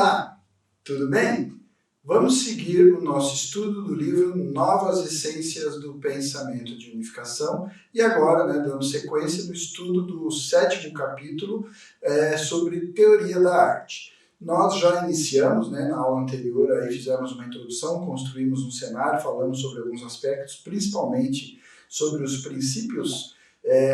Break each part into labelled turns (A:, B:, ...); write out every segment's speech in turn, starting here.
A: Olá, tudo bem? Vamos seguir o nosso estudo do livro Novas Essências do Pensamento de Unificação e agora, dando sequência no estudo do 7º capítulo sobre teoria da arte. Nós já iniciamos, na aula anterior, aí fizemos uma introdução, construímos um cenário, falamos sobre alguns aspectos, principalmente sobre os princípios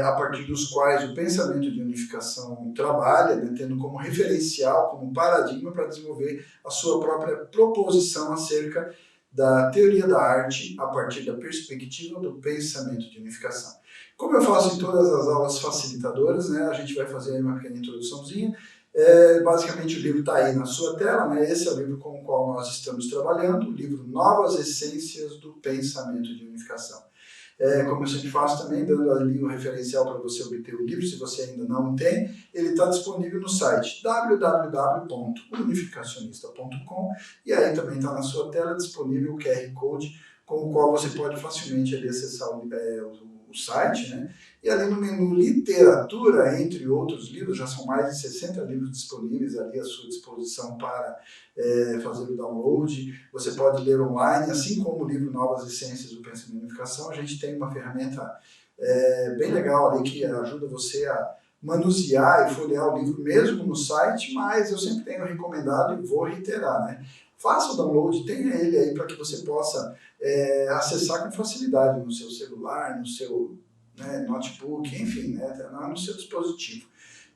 A: a partir dos quais o pensamento de unificação trabalha, tendo como referencial, como paradigma para desenvolver a sua própria proposição acerca da teoria da arte a partir da perspectiva do pensamento de unificação. Como eu faço em todas as aulas facilitadoras, a gente vai fazer aí uma pequena introduçãozinha. Basicamente o livro está aí na sua tela, esse é o livro com o qual nós estamos trabalhando, o livro Novas Essências do Pensamento de Unificação. Como eu sempre faço também, dando ali o referencial para você obter o livro, se você ainda não tem, ele está disponível no site www.unificacionista.com e aí também está na sua tela disponível o QR Code com o qual você pode facilmente ali acessar o site, e ali no menu literatura, entre outros livros, já são mais de 60 livros disponíveis ali à sua disposição para fazer o download. Você pode ler online, assim como o livro Novas Essências do Pensamento de Unificação. A gente tem uma ferramenta bem legal ali que ajuda você a manusear e folhear o livro mesmo no site, mas eu sempre tenho recomendado e vou reiterar, faça o download, tenha ele aí para que você possa acessar com facilidade no seu celular, no seu notebook, enfim, no seu dispositivo.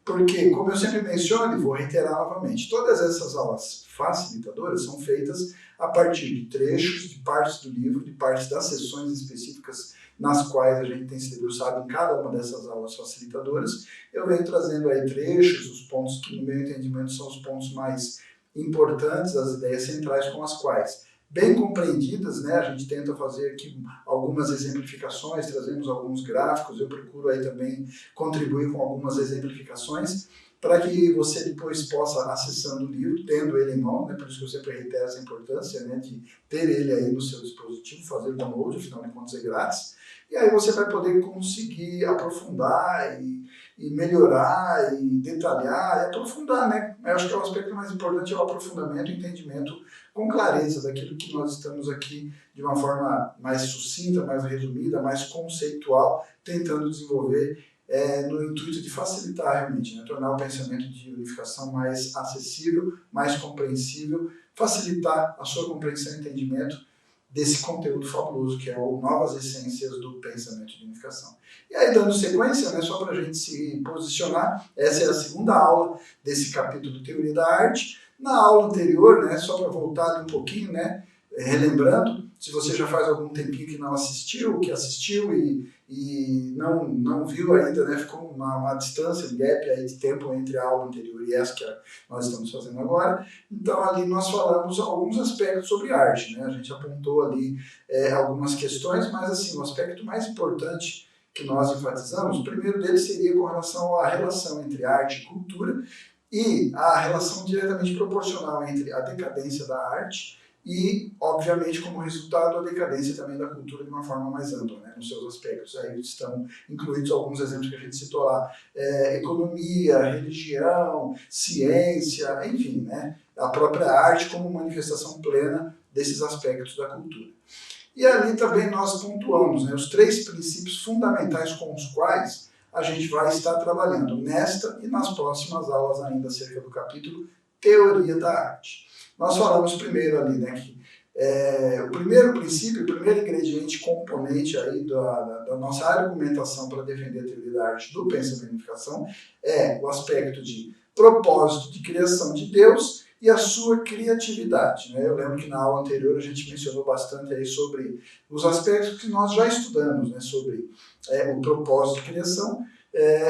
A: Porque, como eu sempre menciono e vou reiterar novamente, todas essas aulas facilitadoras são feitas a partir de trechos, de partes do livro, de partes das sessões específicas nas quais a gente tem se debruçado em cada uma dessas aulas facilitadoras. Eu venho trazendo aí trechos, os pontos que, no meu entendimento, são os pontos mais importantes, as ideias centrais com as quais, bem compreendidas, a gente tenta fazer aqui algumas exemplificações, trazemos alguns gráficos, eu procuro aí também contribuir com algumas exemplificações, para que você depois possa, acessando o livro, tendo ele em mão, por isso que eu sempre reitero essa importância de ter ele aí no seu dispositivo, fazer o download, afinal de contas é grátis, e aí você vai poder conseguir aprofundar e melhorar e detalhar e aprofundar, Eu acho que o aspecto mais importante é o aprofundamento e entendimento com clareza daquilo que nós estamos aqui de uma forma mais sucinta, mais resumida, mais conceitual, tentando desenvolver no intuito de facilitar realmente, tornar o pensamento de unificação mais acessível, mais compreensível, facilitar a sua compreensão e entendimento desse conteúdo fabuloso que é o Novas Essências do Pensamento de Unificação. E aí, dando sequência, só para a gente se posicionar, essa é a segunda aula desse capítulo Teoria da Arte. Na aula anterior, só para voltar ali um pouquinho, relembrando, se você já faz algum tempinho que não assistiu, que assistiu e não viu ainda, ficou uma distância, um gap aí de tempo entre a aula anterior e essa que nós estamos fazendo agora. Então ali nós falamos alguns aspectos sobre arte, a gente apontou ali algumas questões, mas assim, o aspecto mais importante que nós enfatizamos, o primeiro deles seria com relação à relação entre arte e cultura e a relação diretamente proporcional entre a decadência da arte e, obviamente, como resultado, a decadência também da cultura de uma forma mais ampla, nos seus aspectos. Aí estão incluídos alguns exemplos que a gente citou lá, economia, religião, ciência, enfim, a própria arte como manifestação plena desses aspectos da cultura. E ali também nós pontuamos os 3 princípios fundamentais com os quais a gente vai estar trabalhando nesta e nas próximas aulas ainda acerca do capítulo Teoria da Arte. Nós falamos primeiro ali, que o primeiro princípio, o primeiro ingrediente, componente aí da nossa argumentação para defender a teoria da arte do pensamento de unificação é o aspecto de propósito de criação de Deus e a sua criatividade. Eu lembro que na aula anterior a gente mencionou bastante aí sobre os aspectos que nós já estudamos, sobre o propósito de criação,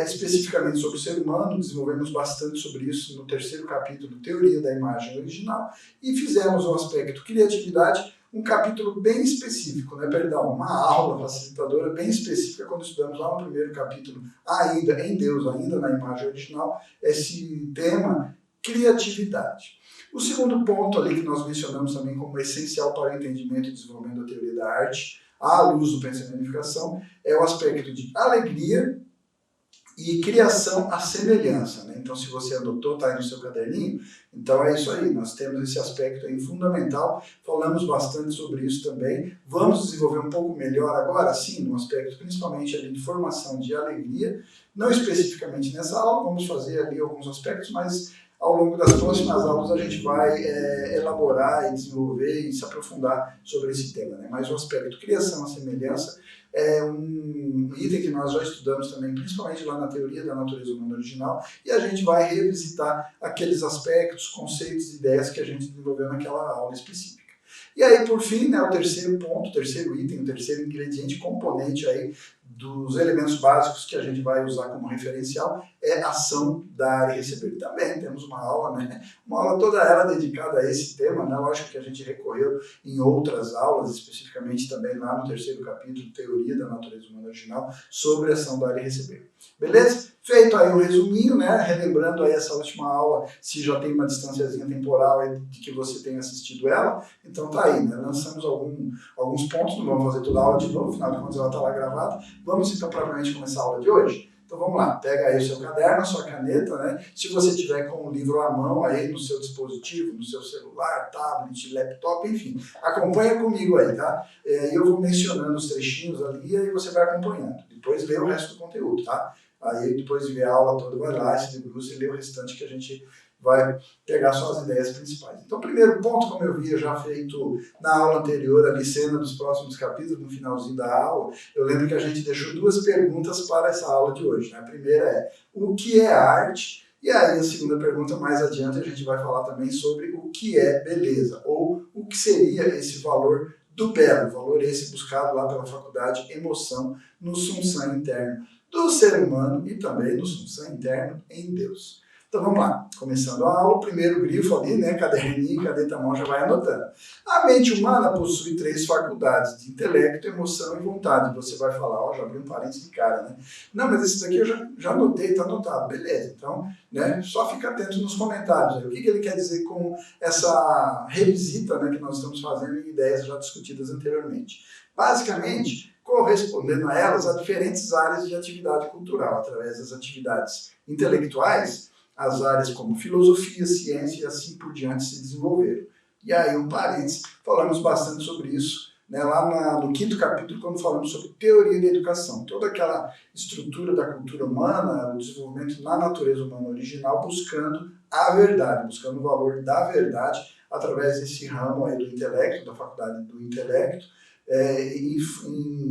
A: especificamente sobre o ser humano, desenvolvemos bastante sobre isso no 3º capítulo, Teoria da Imagem Original, e fizemos o aspecto criatividade, um capítulo bem específico, uma aula facilitadora bem específica, quando estudamos lá no 1º capítulo, ainda em Deus, ainda na imagem original, esse tema, criatividade. O segundo ponto ali que nós mencionamos também como essencial para o entendimento e desenvolvimento da teoria da arte, à luz do pensamento de unificação, é o aspecto de alegria e criação à semelhança, né? Então, se você anotou, está aí no seu caderninho, então é isso aí, nós temos esse aspecto aí fundamental, falamos bastante sobre isso também, vamos desenvolver um pouco melhor agora, sim, no aspecto principalmente ali de formação de alegria, não especificamente nessa aula, vamos fazer ali alguns aspectos, mas ao longo das próximas aulas a gente vai elaborar e desenvolver e se aprofundar sobre esse tema, né? Mas o aspecto criação à semelhança é um item que nós já estudamos também, principalmente lá na teoria da natureza humana original, e a gente vai revisitar aqueles aspectos, conceitos e ideias que a gente desenvolveu naquela aula específica. E aí, por fim, né, o terceiro ponto, o terceiro item, o terceiro ingrediente, componente aí dos elementos básicos que a gente vai usar como referencial é ação, dar e receber. Também temos uma aula, né? Uma aula toda ela dedicada a esse tema, né? Lógico que a gente recorreu em outras aulas, especificamente também lá no terceiro capítulo, Teoria da Natureza Humana Original, sobre ação, dar e receber. Beleza? Feito aí um resuminho, né? Relembrando aí essa última aula, se já tem uma distanciazinha temporal aí de que você tenha assistido ela, então tá aí, né? Lançamos alguns pontos, não vamos fazer toda a aula de novo, afinal de contas ela tá lá gravada. Vamos então propriamente começar a aula de hoje? Então vamos lá, pega aí o seu caderno, a sua caneta, né? Se você tiver com o livro à mão aí no seu dispositivo, no seu celular, tablet, laptop, enfim, acompanha comigo aí, tá? Eu vou mencionando os trechinhos ali e aí você vai acompanhando. Depois lê o resto do conteúdo, tá? Aí depois de ver a aula toda, vai lá, se debruça e lê o restante que a gente vai pegar só as ideias principais. Então, o primeiro ponto, como eu havia já feito na aula anterior, ali, cena dos próximos capítulos, no finalzinho da aula, eu lembro que a gente deixou duas perguntas para essa aula de hoje, né? A primeira é, o que é arte? E aí, a segunda pergunta, mais adiante, a gente vai falar também sobre o que é beleza, ou o que seria esse valor do belo, valor esse buscado lá pela faculdade Emoção, no Sum-Sam interno do ser humano e também no Sum-Sam interno em Deus. Então vamos lá, começando a aula, o primeiro grifo ali, né, caderninho, caneta à mão, já vai anotando. A mente humana possui três faculdades, de intelecto, emoção e vontade. Você vai falar, ó, já abri um parênteses de cara, né? Não, mas esse daqui eu já anotei, tá anotado, beleza. Então, né, só fica atento nos comentários aí. O que ele quer dizer com essa revisita, né, que nós estamos fazendo em ideias já discutidas anteriormente. Basicamente, correspondendo a elas, a diferentes áreas de atividade cultural, através das atividades intelectuais, as áreas como filosofia, ciência e assim por diante se desenvolveram. E aí, um parênteses, falamos bastante sobre isso, né, lá no quinto capítulo, quando falamos sobre teoria da educação. Toda aquela estrutura da cultura humana, o desenvolvimento na natureza humana original, buscando a verdade, buscando o valor da verdade, através desse ramo aí do intelecto, da faculdade do intelecto,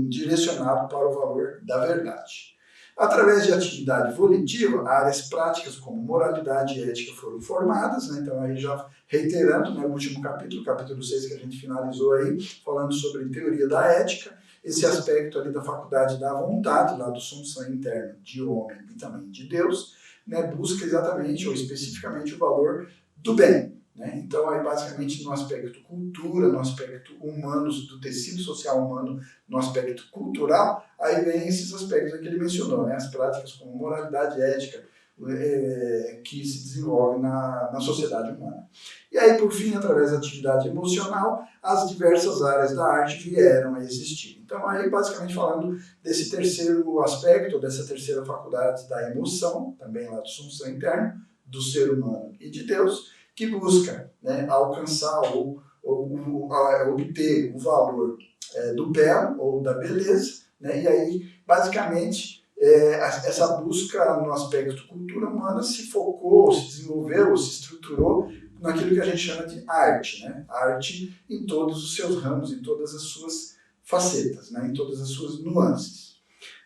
A: direcionado para o valor da verdade. Através de atividade volitiva, áreas práticas como moralidade e ética foram formadas, né? Então aí já reiterando, né, o último capítulo, capítulo 6 que a gente finalizou aí, falando sobre teoria da ética, esse aspecto ali da faculdade da vontade, lá do Sum-Sam interno de homem e também de Deus, né, busca exatamente ou especificamente o valor do bem. Né? Então, aí, basicamente, no aspecto cultura, no aspecto humano, do tecido social humano, no aspecto cultural, aí vem esses aspectos que ele mencionou, né? As práticas como moralidade e ética que se desenvolvem na sociedade humana. E aí, por fim, através da atividade emocional, as diversas áreas da arte vieram a existir. Então, aí, basicamente, falando desse terceiro aspecto, dessa terceira faculdade da emoção, também lá do Sum-Sam interno, do ser humano e de Deus, que busca, né, alcançar ou obter o valor do belo ou da beleza, né, e aí, basicamente, essa busca no aspecto cultura humana se focou, se desenvolveu, se estruturou naquilo que a gente chama de arte, né, arte em todos os seus ramos, em todas as suas facetas, né, em todas as suas nuances.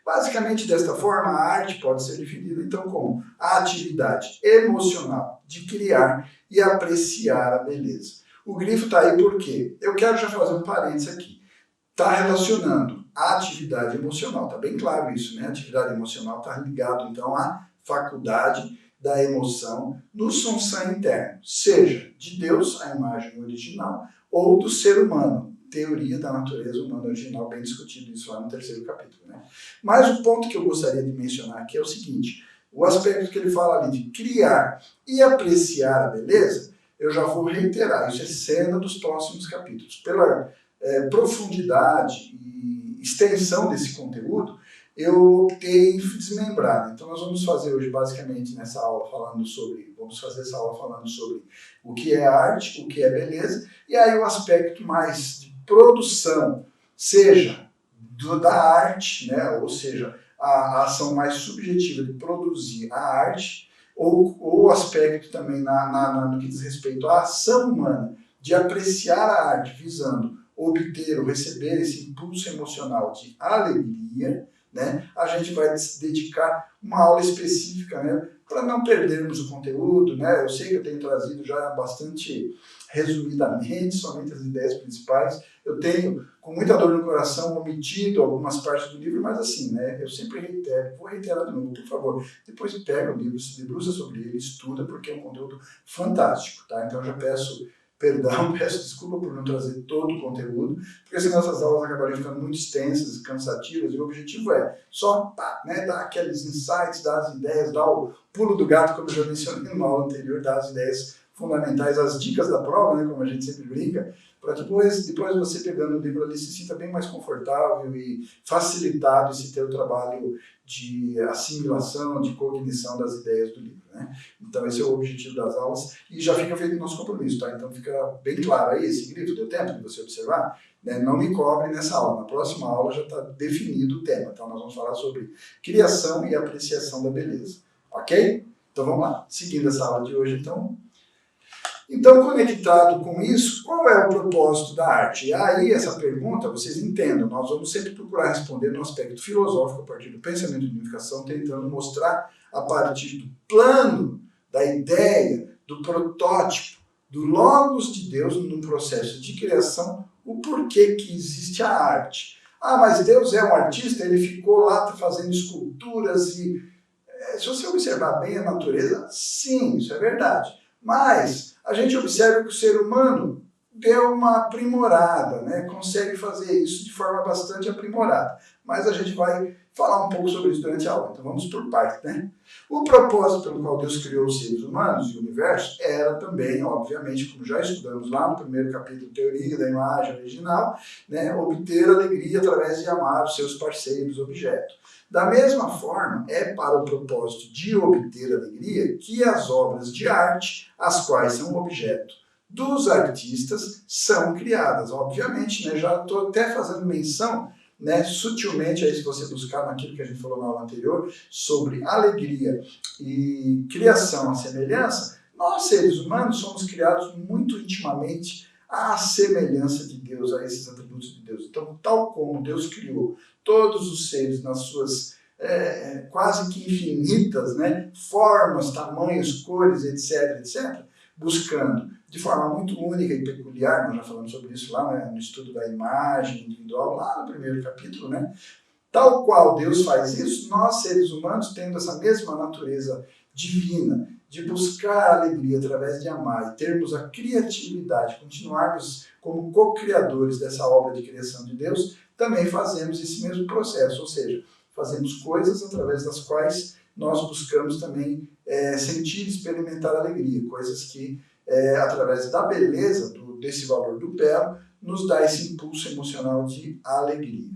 A: Basicamente, desta forma, a arte pode ser definida, então, como a atividade emocional de criar e apreciar a beleza. O grifo está aí por quê? Eu quero já fazer um parênteses aqui. Está relacionando a atividade emocional, está bem claro isso, né? A atividade emocional está ligado, então, à faculdade da emoção no Sum-Sam interno, seja de Deus, a imagem original, ou do ser humano, teoria da natureza humana original, bem discutido isso lá no terceiro capítulo. Né? Mas o ponto que eu gostaria de mencionar aqui é o seguinte, o aspecto que ele fala ali de criar e apreciar a beleza, eu já vou reiterar, isso é cena dos próximos capítulos. Pela profundidade e extensão desse conteúdo, eu optei em desmembrar. Então, nós vamos fazer hoje, basicamente, vamos fazer essa aula falando sobre o que é arte, o que é beleza, e aí o aspecto mais de produção, seja da arte, né, ou seja, a ação mais subjetiva de produzir a arte, ou o aspecto também no que diz respeito à ação humana, de apreciar a arte, visando obter ou receber esse impulso emocional de alegria, né? A gente vai dedicar uma aula específica, né, para não perdermos o conteúdo, né? Eu sei que eu tenho trazido já bastante resumidamente, somente as ideias principais. Eu tenho, com muita dor no coração, omitido algumas partes do livro, mas assim, né, eu sempre reitero, vou reiterar de novo, por favor, depois pega o livro, se debruça sobre ele, estuda, porque é um conteúdo fantástico, tá? Então eu já peço perdão, peço desculpa por não trazer todo o conteúdo, porque senão essas aulas acabariam ficando muito extensas, cansativas, e o objetivo é só né, dar aqueles insights, dar as ideias, dar o pulo do gato, como eu já mencionei numa aula anterior, dar as ideias fundamentais, as dicas da prova, né, como a gente sempre brinca, para depois você pegando o livro ali se sinta bem mais confortável e facilitado esse teu trabalho de assimilação, de cognição das ideias do livro, né? Então esse é o objetivo das aulas e já fica feito o nosso compromisso, tá? Então fica bem claro aí, esse grifo, deu tempo de você observar? Né? Não me cobre nessa aula, na próxima aula já está definido o tema, então nós vamos falar sobre criação e apreciação da beleza, ok? Então vamos lá, seguindo essa aula de hoje, então, conectado com isso, qual é o propósito da arte? E aí, essa pergunta, vocês entendam, nós vamos sempre procurar responder no aspecto filosófico, a partir do pensamento de unificação, tentando mostrar, a partir do plano, da ideia, do protótipo, do logos de Deus, num processo de criação, o porquê que existe a arte. Ah, mas Deus é um artista, ele ficou lá fazendo esculturas e... se você observar bem a natureza, sim, isso é verdade. Mas a gente observa que o ser humano deu uma aprimorada, né? Consegue fazer isso de forma bastante aprimorada. Mas a gente vai falar um pouco sobre isso durante a aula, então vamos por parte, né? O propósito pelo qual Deus criou os seres humanos e o universo era também, obviamente, como já estudamos lá no primeiro capítulo, Teoria da Imagem Original, né? Obter alegria através de amar os seus parceiros, objetos. Da mesma forma, é para o propósito de obter alegria que as obras de arte, as quais são objeto dos artistas, são criadas. Obviamente, né, já estou até fazendo menção, né, sutilmente, aí se você buscar naquilo que a gente falou na aula anterior, sobre alegria e criação à semelhança, nós, seres humanos, somos criados muito intimamente à semelhança de Deus, a esses atributos de Deus. Então, tal como Deus criou todos os seres nas suas quase que infinitas, né, formas, tamanhos, cores, etc., etc., buscando de forma muito única e peculiar, nós já falamos sobre isso lá, né, no estudo da imagem individual, lá no primeiro capítulo, né, tal qual Deus faz isso, nós, seres humanos, tendo essa mesma natureza divina, de buscar alegria através de amar e termos a criatividade, continuarmos como co-criadores dessa obra de criação de Deus, também fazemos esse mesmo processo, ou seja, fazemos coisas através das quais nós buscamos também sentir e experimentar alegria, coisas que, através da beleza, desse valor do belo, nos dá esse impulso emocional de alegria.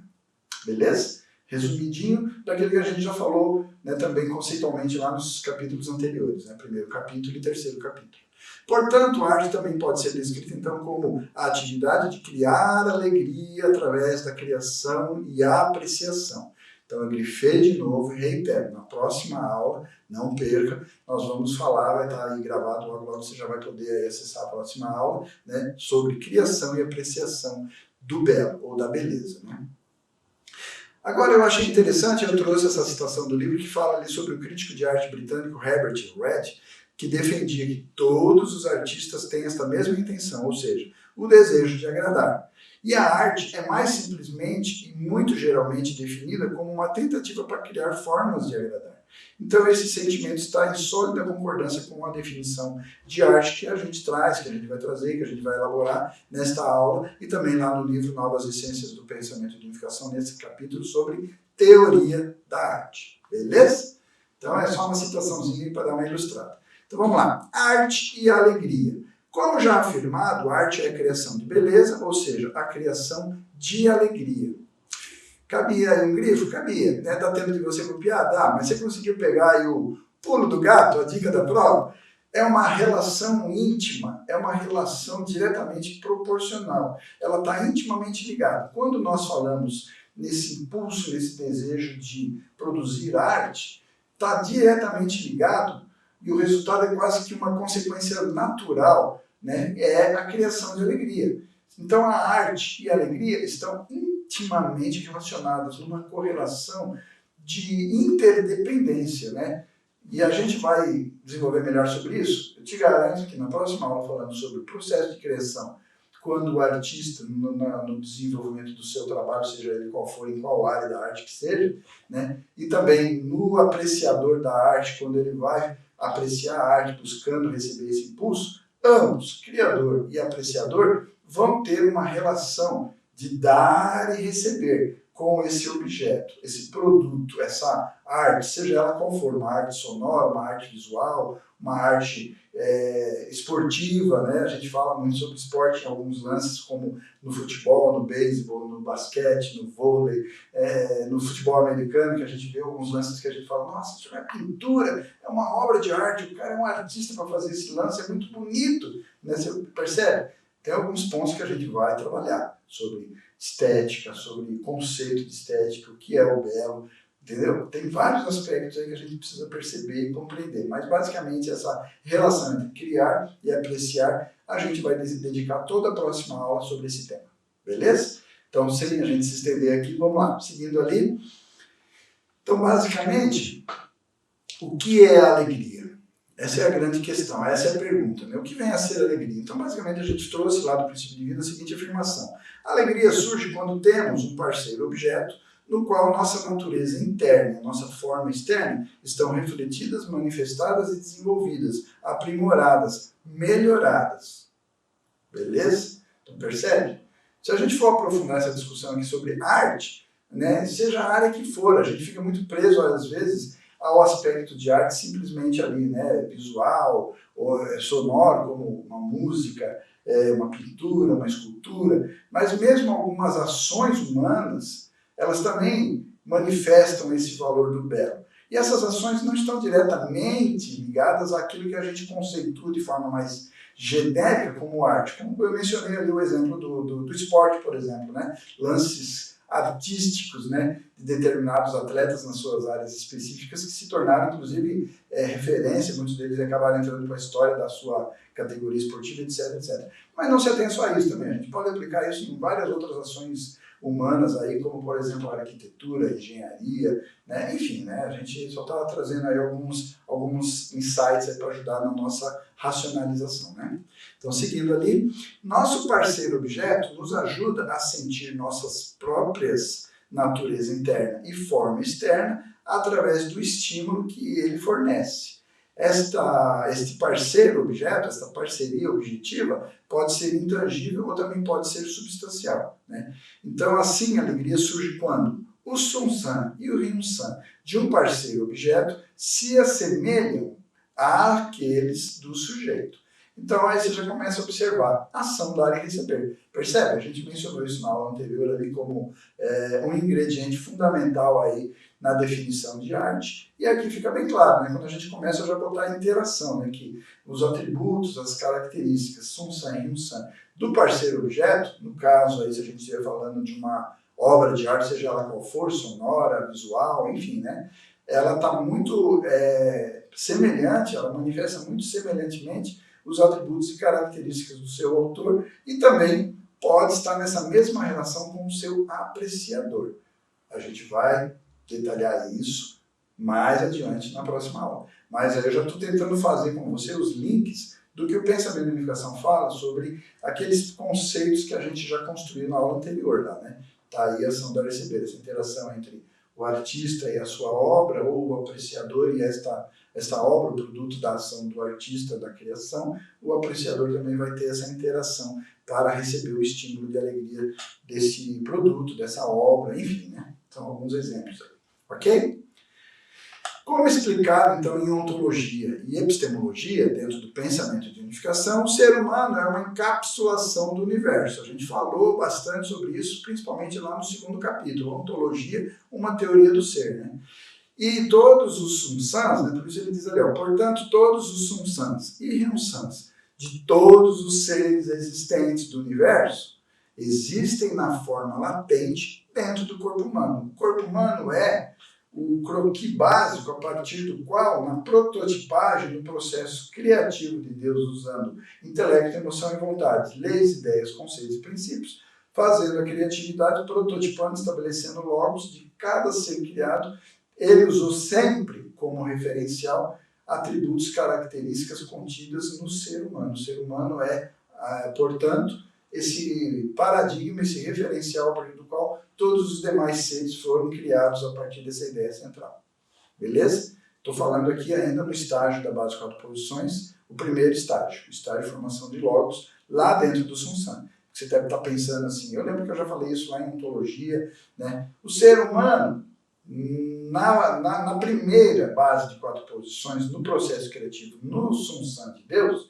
A: Beleza? Resumidinho daquilo que a gente já falou, né, também conceitualmente lá nos capítulos anteriores, né, primeiro capítulo e terceiro capítulo. Portanto, a arte também pode ser descrita então como a atividade de criar alegria através da criação e apreciação. Então eu grifei de novo e reitero, na próxima aula, não perca, nós vamos falar, vai estar aí gravado, logo você já vai poder aí acessar a próxima aula, né, sobre criação e apreciação do belo, ou da beleza, né? Agora eu achei interessante, eu trouxe essa citação do livro que fala ali sobre o crítico de arte britânico Herbert Read, que defendia que todos os artistas têm esta mesma intenção, ou seja, o desejo de agradar. E a arte é mais simplesmente e muito geralmente definida como uma tentativa para criar formas de agradar. Então esse sentimento está em sólida concordância com a definição de arte que a gente traz, que a gente vai trazer, que a gente vai elaborar nesta aula e também lá no livro Novas Essências do Pensamento de Unificação, nesse capítulo sobre teoria da arte. Beleza? Então é só uma citaçãozinha para dar uma ilustrada. Então vamos lá. Arte e alegria. Como já afirmado, a arte é a criação de beleza, ou seja, a criação de alegria. Cabia aí um grifo? Cabia. Né? Dá tempo de você copiar? Dá. Mas você conseguiu pegar aí o pulo do gato, a dica da prova? É uma relação íntima, é uma relação diretamente proporcional. Ela está intimamente ligada. Quando nós falamos nesse impulso, nesse desejo de produzir arte, está diretamente ligado e o resultado é quase que uma consequência natural, né? É a criação de alegria. Então a arte e a alegria estão intimamente relacionadas, numa correlação de interdependência, né? E a gente vai desenvolver melhor sobre isso. Eu te garanto que na próxima aula, falando sobre o processo de criação, quando o artista, no desenvolvimento do seu trabalho, seja ele qual for, em qual área da arte que seja, né? E também no apreciador da arte, quando ele vai apreciar a arte buscando receber esse impulso, ambos, criador e apreciador, vão ter uma relação de dar e receber com esse objeto, esse produto, essa arte, seja ela qual for, uma arte sonora, uma arte visual, uma arte esportiva, né? A gente fala muito sobre esporte em alguns lances, como no futebol, no beisebol, no basquete, no vôlei, no futebol americano, que a gente vê alguns lances que a gente fala, nossa, isso não é pintura, é uma obra de arte, o cara é um artista para fazer esse lance, é muito bonito, né? Você percebe? Tem alguns pontos que a gente vai trabalhar sobre estética, sobre conceito de estética, o que é o belo, entendeu? Tem vários aspectos aí que a gente precisa perceber e compreender, mas basicamente essa relação entre criar e apreciar, a gente vai dedicar toda a próxima aula sobre esse tema, beleza? Então, sem a gente se estender aqui, vamos lá, seguindo ali. Então, basicamente, o que é a alegria? Essa é a grande questão, essa é a pergunta, né? O que vem a ser alegria? Então, basicamente, a gente trouxe lá do princípio de vida a seguinte afirmação. A alegria surge quando temos um parceiro objeto no qual nossa natureza interna, nossa forma externa estão refletidas, manifestadas e desenvolvidas, aprimoradas, melhoradas. Beleza? Então, percebe? Se a gente for aprofundar essa discussão aqui sobre arte, né, seja a área que for, a gente fica muito preso, às vezes, ao aspecto de arte simplesmente ali, né, visual, ou sonoro, como uma música, uma pintura, uma escultura, mas mesmo algumas ações humanas, elas também manifestam esse valor do belo. E essas ações não estão diretamente ligadas àquilo que a gente conceitua de forma mais genérica como arte. Como eu mencionei ali o exemplo do esporte, por exemplo, né? Lances artísticos, né, de determinados atletas nas suas áreas específicas que se tornaram, inclusive, referência, muitos deles acabaram entrando para a história da sua categoria esportiva, etc, etc. Mas não se atém só a isso também, a gente pode aplicar isso em várias outras ações humanas aí, como, por exemplo, a arquitetura, a engenharia, né, enfim, né, a gente só está trazendo aí alguns insights para ajudar na nossa racionalização, né. Então, seguindo ali, nosso parceiro objeto nos ajuda a sentir nossas próprias natureza interna e forma externa através do estímulo que ele fornece. Este parceiro objeto, esta parceria objetiva, pode ser intangível ou também pode ser substancial, né? Então, assim, a alegria surge quando o Sun e o Rim-san de um parceiro objeto se assemelham àqueles do sujeito. Então, aí você já começa a observar a ação dar e receber. Percebe? A gente mencionou isso na aula anterior ali como um ingrediente fundamental aí na definição de arte. E aqui fica bem claro, né? Quando a gente começa a já botar a interação, né? Que os atributos, as características, Sun-san e Rim-san, do parceiro objeto, no caso aí se a gente estiver falando de uma obra de arte, seja ela qual for, sonora, visual, enfim, né? Ela está muito semelhante, ela manifesta muito semelhantemente os atributos e características do seu autor e também pode estar nessa mesma relação com o seu apreciador. A gente vai detalhar isso mais adiante na próxima aula. Mas aí eu já estou tentando fazer com você os links do que o pensamento de unificação fala sobre aqueles conceitos que a gente já construiu na aula anterior lá, né? Tá aí a ação do receber, essa interação entre o artista e a sua obra, ou o apreciador e esta obra, o produto da ação do artista, da criação, o apreciador também vai ter essa interação para receber o estímulo de alegria desse produto, dessa obra, enfim, né? São alguns exemplos aí, ok? Como explicado, então, em ontologia e epistemologia, dentro do pensamento de unificação, o ser humano é uma encapsulação do universo. A gente falou bastante sobre isso, principalmente lá no segundo capítulo, ontologia, uma teoria do ser, né? E todos os sumsans, né, por isso ele diz ali, ó, portanto, todos os sumsans e ryunsans de todos os seres existentes do universo existem na forma latente dentro do corpo humano. O corpo humano é o croquis básico a partir do qual, na prototipagem do processo criativo de Deus usando intelecto, emoção e vontade, leis, ideias, conceitos e princípios, fazendo a criatividade, prototipando, estabelecendo logos de cada ser criado, ele usou sempre como referencial atributos, características contidas no ser humano. O ser humano é, portanto, esse paradigma, esse referencial a partir do qual todos os demais seres foram criados a partir dessa ideia central. Beleza? Estou falando aqui ainda no estágio da base de 4 posições, o primeiro estágio, o estágio de formação de logos, lá dentro do Sumsan. Você deve estar pensando assim, eu lembro que eu já falei isso lá em ontologia, né? O ser humano, na primeira base de 4 posições, no processo criativo, no Sumsan de Deus,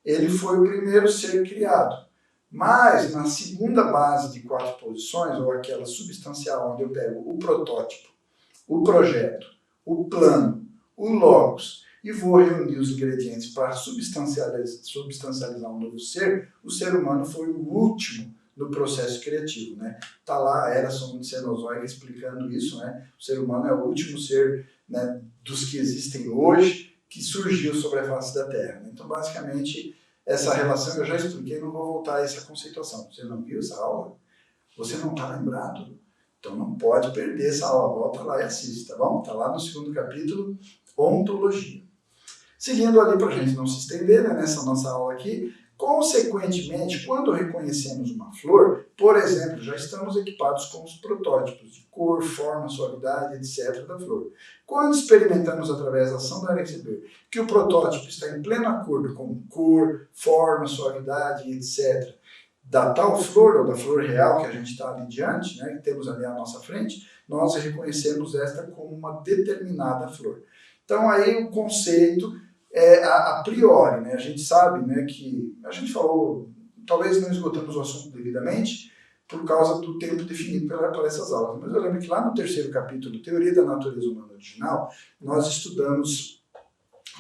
A: ele foi o primeiro ser criado. Mas, na segunda base de 4 posições, ou aquela substancial, onde eu pego o protótipo, o projeto, o plano, o logos, e vou reunir os ingredientes para substancializar um novo ser, o ser humano foi o último no processo criativo, né? Está lá a Emerson Cenozoica explicando isso, né? O ser humano é o último ser, né, dos que existem hoje que surgiu sobre a face da Terra. Então, basicamente, essa relação eu já expliquei, não vou voltar a essa conceituação. Você não viu essa aula? Você não está lembrado? Então não pode perder essa aula. Volta lá e assiste, tá bom? Está lá no segundo capítulo, ontologia. Seguindo ali para a gente não se estender, né, nessa nossa aula aqui, consequentemente, quando reconhecemos uma flor, por exemplo, já estamos equipados com os protótipos de cor, forma, suavidade, etc. da flor. Quando experimentamos através da ação da receber que o protótipo está em pleno acordo com cor, forma, suavidade, etc. da tal flor, ou da flor real que a gente está ali diante, né, que temos ali à nossa frente, nós reconhecemos esta como uma determinada flor. Então aí o conceito é a priori, né? A gente sabe, né, que a gente falou, talvez não esgotamos o assunto devidamente por causa do tempo definido por essas aulas, mas eu lembro que lá no terceiro capítulo, Teoria da Natureza Humana Original, nós estudamos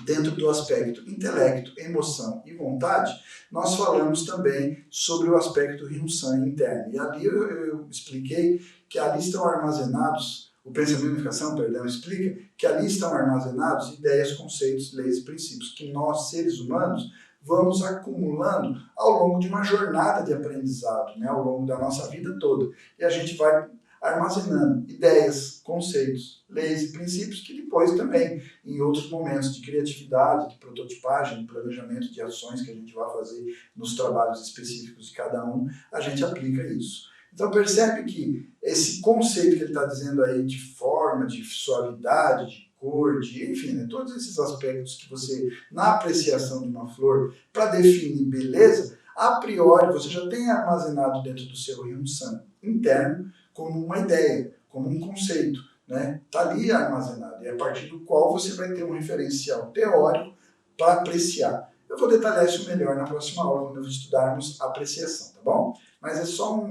A: dentro do aspecto intelecto, emoção e vontade, nós falamos também sobre o aspecto Ryunsan interno. E ali eu expliquei que ali estão armazenados, o pensamento de unificação, perdão, explica que ali estão armazenados ideias, conceitos, leis e princípios que nós, seres humanos, vamos acumulando ao longo de uma jornada de aprendizado, né, ao longo da nossa vida toda. E a gente vai armazenando ideias, conceitos, leis e princípios que depois também, em outros momentos de criatividade, de prototipagem, de planejamento de ações que a gente vai fazer nos trabalhos específicos de cada um, a gente aplica isso. Então percebe que esse conceito que ele está dizendo aí de forma, de suavidade, de cor, de, enfim, né, todos esses aspectos que você, na apreciação de uma flor, para definir beleza, a priori você já tem armazenado dentro do seu Ryunsan interno como uma ideia, como um conceito, né? Está ali armazenado, e é a partir do qual você vai ter um referencial teórico para apreciar. Eu vou detalhar isso melhor na próxima aula, quando estudarmos a apreciação, tá bom? Mas é só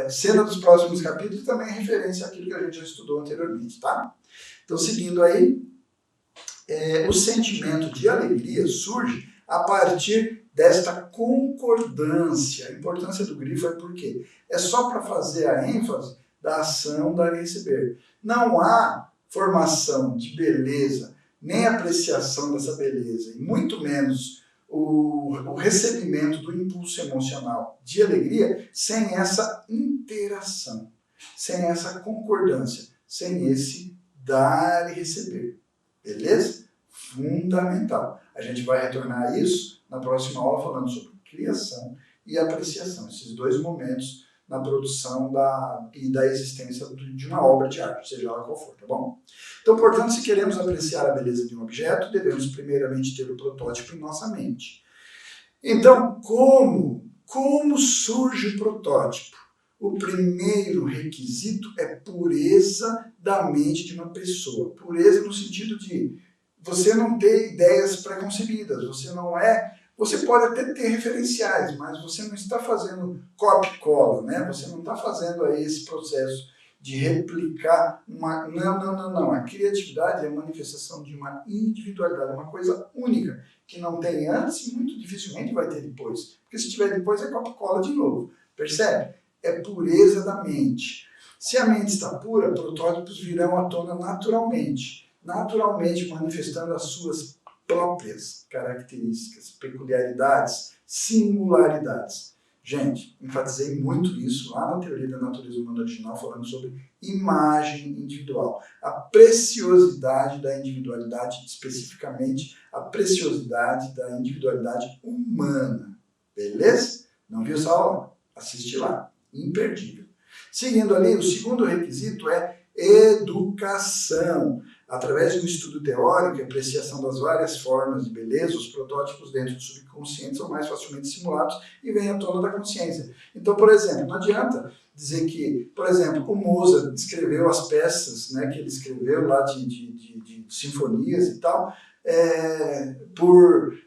A: cena dos próximos capítulos e também referência àquilo que a gente já estudou anteriormente, tá? Então, seguindo aí, o sentimento de alegria surge a partir desta concordância. A importância do grifo é porque é só para fazer a ênfase da ação da receber. Não há formação de beleza, nem apreciação dessa beleza, e muito menos o recebimento do impulso emocional de alegria sem essa interação, sem essa concordância, sem esse dar e receber. Beleza? Fundamental. A gente vai retornar a isso na próxima aula falando sobre criação e apreciação, esses dois momentos na produção e da existência de uma obra de arte, seja ela qual for, tá bom? Então, portanto, se queremos apreciar a beleza de um objeto, devemos primeiramente ter o protótipo em nossa mente. Então, como surge o protótipo? O primeiro requisito é pureza da mente de uma pessoa. Pureza no sentido de você não ter ideias preconcebidas, você pode até ter referenciais, mas você não está fazendo copia e cola, né? Você não está fazendo aí esse processo de replicar uma... Não. A criatividade é a manifestação de uma individualidade, uma coisa única, que não tem antes e muito dificilmente vai ter depois. Porque se tiver depois é copia e cola de novo. Percebe? É pureza da mente. Se a mente está pura, protótipos virão à tona naturalmente manifestando as suas próprias características, peculiaridades, singularidades. Gente, enfatizei muito isso lá na Teoria da Natureza Humana Original, falando sobre imagem individual. A preciosidade da individualidade, especificamente a preciosidade da individualidade humana. Beleza? Não viu essa aula? Assiste lá. Imperdível. Seguindo ali, o segundo requisito é educação. Através de um estudo teórico e apreciação das várias formas de beleza, os protótipos dentro do subconsciente são mais facilmente simulados e vêm à tona da consciência. Então, por exemplo, não adianta dizer que, por exemplo, o Mozart escreveu as peças, né, que ele escreveu lá de sinfonias e tal, por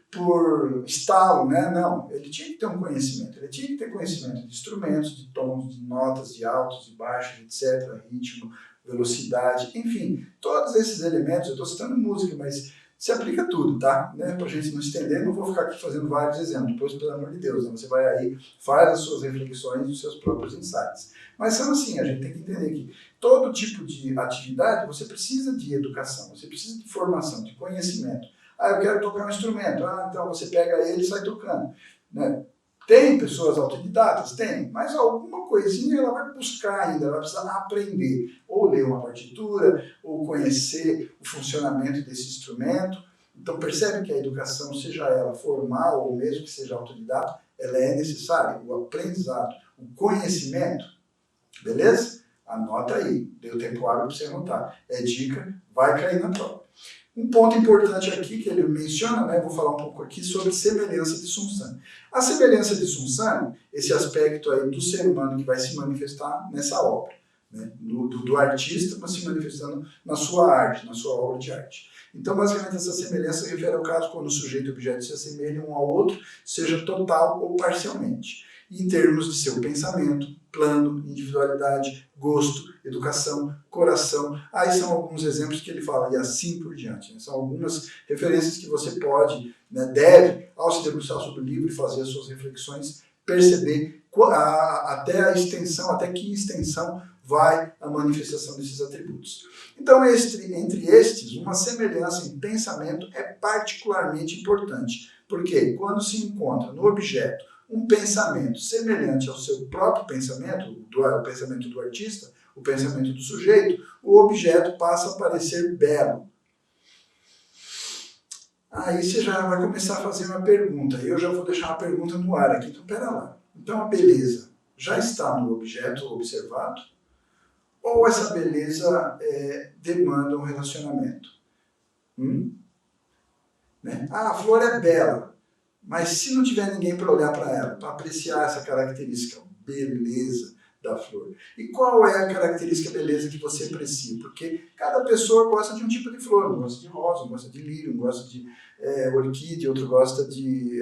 A: estalo, né? Não, ele tinha que ter um conhecimento, ele tinha que ter conhecimento de instrumentos, de tons, de notas, de altos, de baixos, etc., ritmo, velocidade, enfim, todos esses elementos, eu estou citando música, mas se aplica a tudo, tá? Né? Para a gente não estender, não vou ficar aqui fazendo vários exemplos, depois, pelo amor de Deus, né? Você vai aí, faz as suas reflexões e os seus próprios insights. Mas são assim, a gente tem que entender que todo tipo de atividade, você precisa de educação, você precisa de formação, de conhecimento. Ah, eu quero tocar um instrumento, então você pega ele e sai tocando, né? Tem pessoas autodidatas? Tem, mas alguma coisinha ela vai buscar ainda, ela vai precisar aprender, ou ler uma partitura, ou conhecer o funcionamento desse instrumento. Então percebe que a educação, seja ela formal ou mesmo que seja autodidata, ela é necessária, o aprendizado, o conhecimento, beleza? Anota aí, deu tempo hábil para você anotar. É dica, vai cair na prova. Um ponto importante aqui que ele menciona, né, vou falar um pouco aqui sobre semelhança de Sunsang. A semelhança de Sunsang, esse aspecto aí do ser humano que vai se manifestar nessa obra, né, do artista, mas se manifestando na sua arte, na sua obra de arte. Então, basicamente, essa semelhança refere ao caso quando o sujeito e o objeto se assemelham um ao outro, seja total ou parcialmente, em termos de seu pensamento, plano, individualidade, gosto, educação, coração. Aí são alguns exemplos que ele fala, e assim por diante. Né? São algumas referências que você pode, né, deve, ao se debruçar sobre o livro e fazer as suas reflexões, perceber até que extensão vai a manifestação desses atributos. Então, entre estes, uma semelhança em pensamento é particularmente importante, porque quando se encontra no objeto um pensamento semelhante ao seu próprio pensamento, o pensamento do artista, o pensamento do sujeito, o objeto passa a parecer belo. Aí você já vai começar a fazer uma pergunta, e eu já vou deixar uma pergunta no ar aqui, então pera lá. Então a beleza já está no objeto observado? Ou essa beleza demanda um relacionamento? Né? Ah, a flor é bela. Mas se não tiver ninguém para olhar para ela, para apreciar essa característica, beleza da flor. E qual é a característica beleza que você aprecia? Porque cada pessoa gosta de um tipo de flor. Um gosta de rosa, um gosta de lírio, um gosta de orquídea, outro gosta de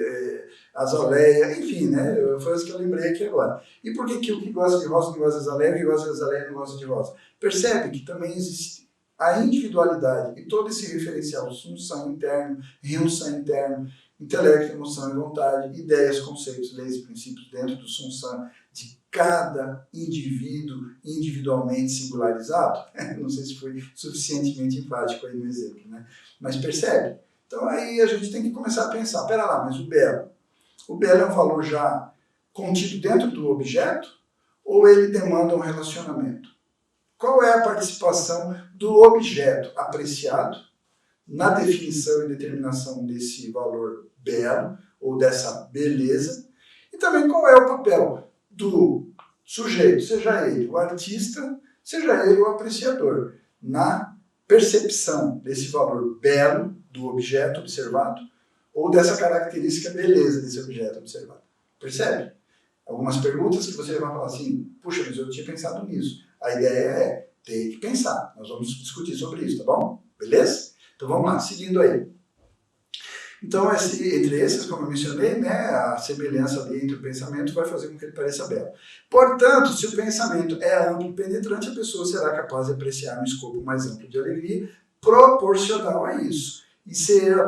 A: azaleia, enfim, né? Foi isso que eu lembrei aqui agora. E por que o que gosta de rosa não gosta de azaleia, o que gosta de azaleia não gosta de rosa? Percebe que também existe a individualidade e todo esse referencial, Sunsang interno, Ryunsang interno, intelecto, emoção e vontade, ideias, conceitos, leis e princípios dentro do Sunsang de cada indivíduo individualmente singularizado. Não sei se foi suficientemente enfático aí no exemplo, né? Mas percebe? Então aí a gente tem que começar a pensar, pera lá, mas o belo é um valor já contido dentro do objeto ou ele demanda um relacionamento? Qual é a participação do objeto apreciado na definição e determinação desse valor belo, ou dessa beleza, e também qual é o papel do sujeito, seja ele o artista, seja ele o apreciador, na percepção desse valor belo do objeto observado, ou dessa característica beleza desse objeto observado. Percebe? algumas perguntas que você vai falar assim, puxa, mas eu não tinha pensado nisso. A ideia é ter que pensar. Nós vamos discutir sobre isso, tá bom? Beleza? Então vamos lá, seguindo aí. Então, entre esses, como eu mencionei, né, a semelhança ali entre o pensamento vai fazer com que ele pareça belo. Portanto, se o pensamento é amplo e penetrante, a pessoa será capaz de apreciar um escopo mais amplo de alegria proporcional a isso e ser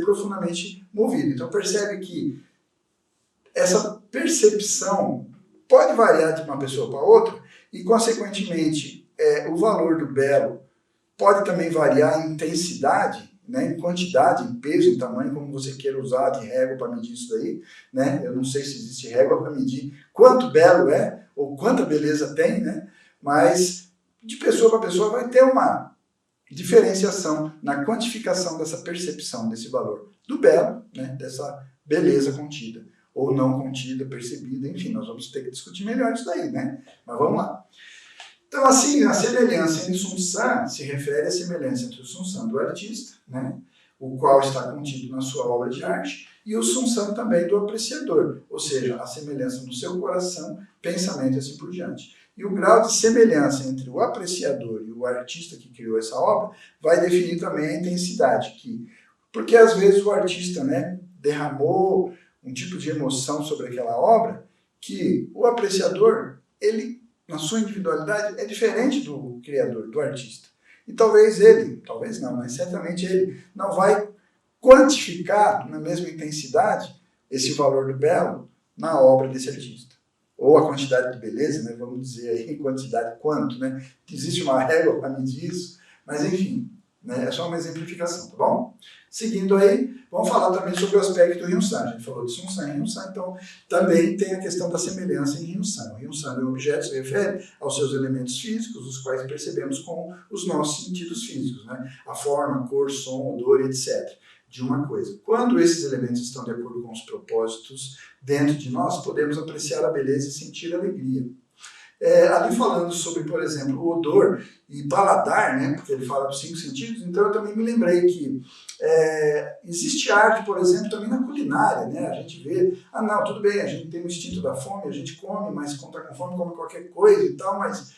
A: profundamente movido. Então, percebe que essa percepção pode variar de uma pessoa para outra e, consequentemente, o valor do belo pode também variar em intensidade, né, em quantidade, em peso, em tamanho, como você queira usar de régua para medir isso daí, né? Eu não sei se existe régua para medir quanto belo é ou quanta beleza tem, né? Mas de pessoa para pessoa vai ter uma diferenciação na quantificação dessa percepção desse valor do belo, né? Dessa beleza contida ou não contida, percebida, enfim, nós vamos ter que discutir melhor isso daí, né? Mas vamos lá. Então, assim, a semelhança em Sun se refere à semelhança entre o Sun do artista, né, o qual está contido na sua obra de arte, e o Sun também do apreciador, ou seja, a semelhança no seu coração, pensamento e assim por diante. E o grau de semelhança entre o apreciador e o artista que criou essa obra vai definir também a intensidade, porque às vezes o artista, né, derramou um tipo de emoção sobre aquela obra que o apreciador, ele na sua individualidade, é diferente do criador, do artista. E talvez não, mas certamente ele não vai quantificar na mesma intensidade esse valor do belo na obra desse artista. Ou a quantidade de beleza, né, vamos dizer aí, quantidade quanto, né? Existe uma régua para medir isso, mas enfim, né, é só uma exemplificação, tá bom? Seguindo aí, vamos falar também sobre o aspecto Ryun-san. A gente falou de Sun-san e Ryun-san, então também tem a questão da semelhança em Ryun-san. O Ryun-san é um objeto que se refere aos seus elementos físicos, os quais percebemos com os nossos sentidos físicos, né? A forma, cor, som, odor, etc. De uma coisa. Quando esses elementos estão de acordo com os propósitos dentro de nós, podemos apreciar a beleza e sentir alegria. Ali falando sobre, por exemplo, o odor e paladar, né, porque ele fala dos 5 sentidos, então eu também me lembrei que existe arte, por exemplo, também na culinária, né? A gente vê, não, tudo bem, a gente tem o instinto da fome, a gente come, mas quando está com fome come qualquer coisa e tal, mas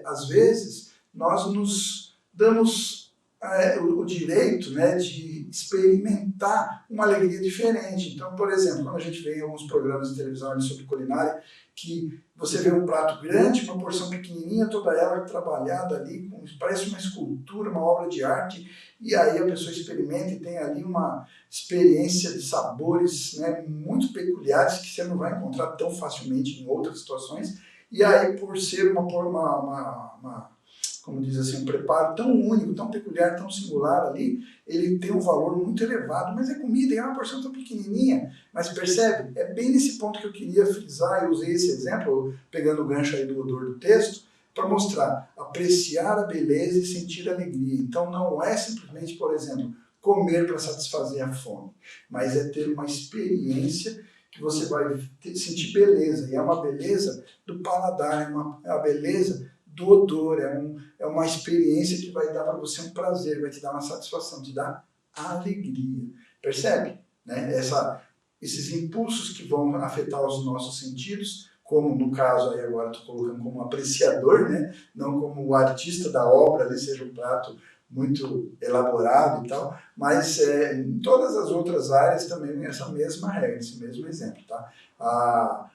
A: às vezes nós nos damos o direito, né, de experimentar uma alegria diferente. Então, por exemplo, quando a gente vê em alguns programas de televisão sobre culinária, que você vê um prato grande, uma porção pequenininha, toda ela trabalhada ali, parece uma escultura, uma obra de arte, e aí a pessoa experimenta e tem ali uma experiência de sabores, né, muito peculiares que você não vai encontrar tão facilmente em outras situações, e aí por ser como diz assim, um preparo tão único, tão peculiar, tão singular ali, ele tem um valor muito elevado, mas é comida e é uma porção tão pequenininha, mas percebe? É bem nesse ponto que eu queria frisar, eu usei esse exemplo, pegando o gancho aí do odor do texto, para mostrar, apreciar a beleza e sentir alegria. Então não é simplesmente, por exemplo, comer para satisfazer a fome, mas é ter uma experiência que você vai sentir beleza, e é uma beleza do paladar, é uma beleza do odor, é uma experiência que vai dar para você um prazer, vai te dar uma satisfação, te dar alegria. Percebe? Né? Esses impulsos que vão afetar os nossos sentidos, como no caso aí agora estou colocando como apreciador, né? Não como o artista da obra, ali seja um prato muito elaborado e tal, mas em todas as outras áreas também essa mesma regra, esse mesmo exemplo. Tá?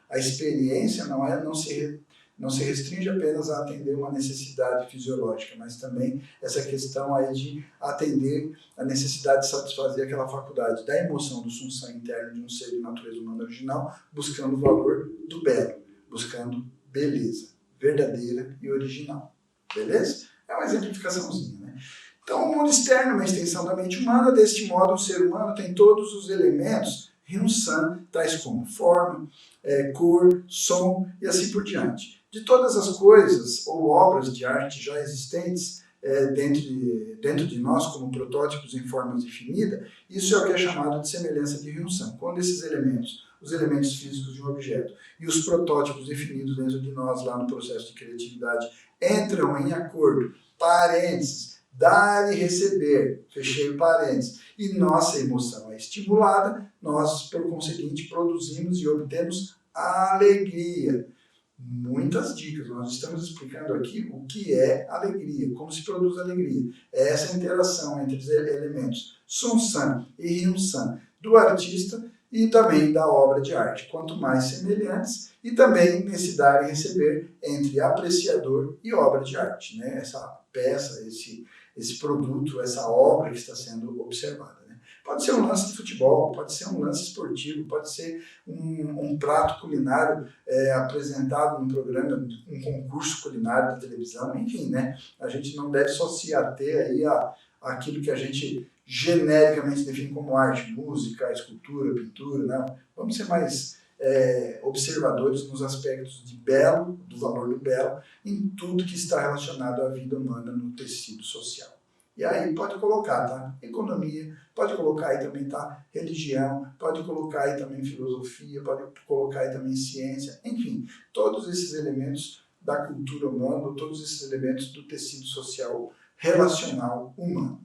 A: A experiência não se restringe apenas a atender uma necessidade fisiológica, mas também essa questão aí de atender a necessidade de satisfazer aquela faculdade da emoção do Sun-san interno de um ser de natureza humana original, buscando o valor do belo, buscando beleza verdadeira e original. Beleza? É uma exemplificaçãozinha, né? Então, o mundo externo é uma extensão da mente humana. Deste modo, o ser humano tem todos os elementos Ryun-san, tais como forma, cor, som e assim por diante. De todas as coisas ou obras de arte já existentes dentro de nós como protótipos em formas definidas, isso é o que é chamado de semelhança de Ryun-san. Quando esses elementos, os elementos físicos de um objeto e os protótipos definidos dentro de nós lá no processo de criatividade entram em acordo, parênteses, dar e receber, fechei parênteses, e nossa emoção é estimulada, nós, por conseguinte, produzimos e obtemos alegria. Muitas dicas, nós estamos explicando aqui o que é alegria, como se produz alegria. É essa interação entre os elementos Sun e Ryun-san do artista e também da obra de arte. Quanto mais semelhantes, e também nesse dar e receber entre apreciador e obra de arte, né? Essa peça, esse produto, essa obra que está sendo observada. Pode ser um lance de futebol, pode ser um lance esportivo, pode ser um prato culinário apresentado no programa, um concurso culinário da televisão, enfim, né? A gente não deve só se ater aí àquilo que a gente genericamente define como arte, música, escultura, pintura, não. Vamos ser mais observadores nos aspectos de belo, do valor do belo, em tudo que está relacionado à vida humana no tecido social. E aí pode colocar, tá? Economia, pode colocar aí também, tá? Religião, pode colocar aí também filosofia, pode colocar aí também ciência, enfim, todos esses elementos da cultura humana, todos esses elementos do tecido social relacional humano.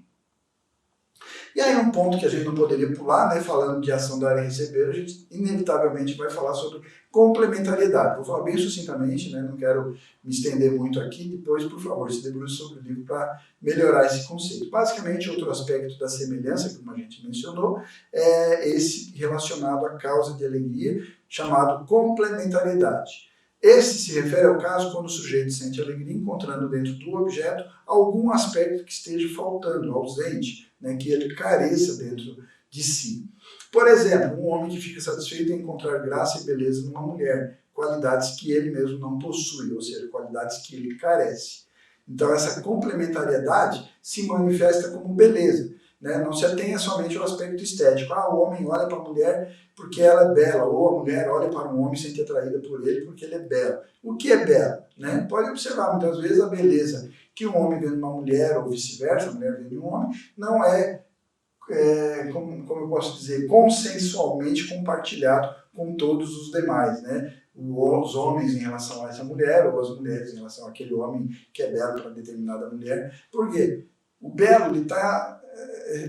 A: E aí um ponto que a gente não poderia pular, né, falando de ação, dar e receber, a gente inevitavelmente vai falar sobre complementariedade. Vou falar bem sucintamente, né, não quero me estender muito aqui, depois, por favor, se debruce sobre o livro para melhorar esse conceito. Basicamente, outro aspecto da semelhança, como a gente mencionou, é esse relacionado à causa de alegria, chamado complementariedade. Esse se refere ao caso quando o sujeito sente alegria encontrando dentro do objeto algum aspecto que esteja faltando, ausente, né, que ele careça dentro de si. Por exemplo, um homem que fica satisfeito em encontrar graça e beleza numa mulher, qualidades que ele mesmo não possui, ou seja, qualidades que ele carece. Então, essa complementariedade se manifesta como beleza. Né? Não se atenha somente ao aspecto estético. O homem olha para a mulher porque ela é bela, ou a mulher olha para um homem e se sente atraída por ele porque ele é belo. O que é belo? Né? Pode observar, muitas vezes a beleza que um homem vê numa mulher, ou vice-versa, a mulher vê em um homem, não como eu posso dizer, consensualmente compartilhado com todos os demais, né? Os homens em relação a essa mulher, ou as mulheres em relação àquele homem que é belo para determinada mulher. Por quê? O belo,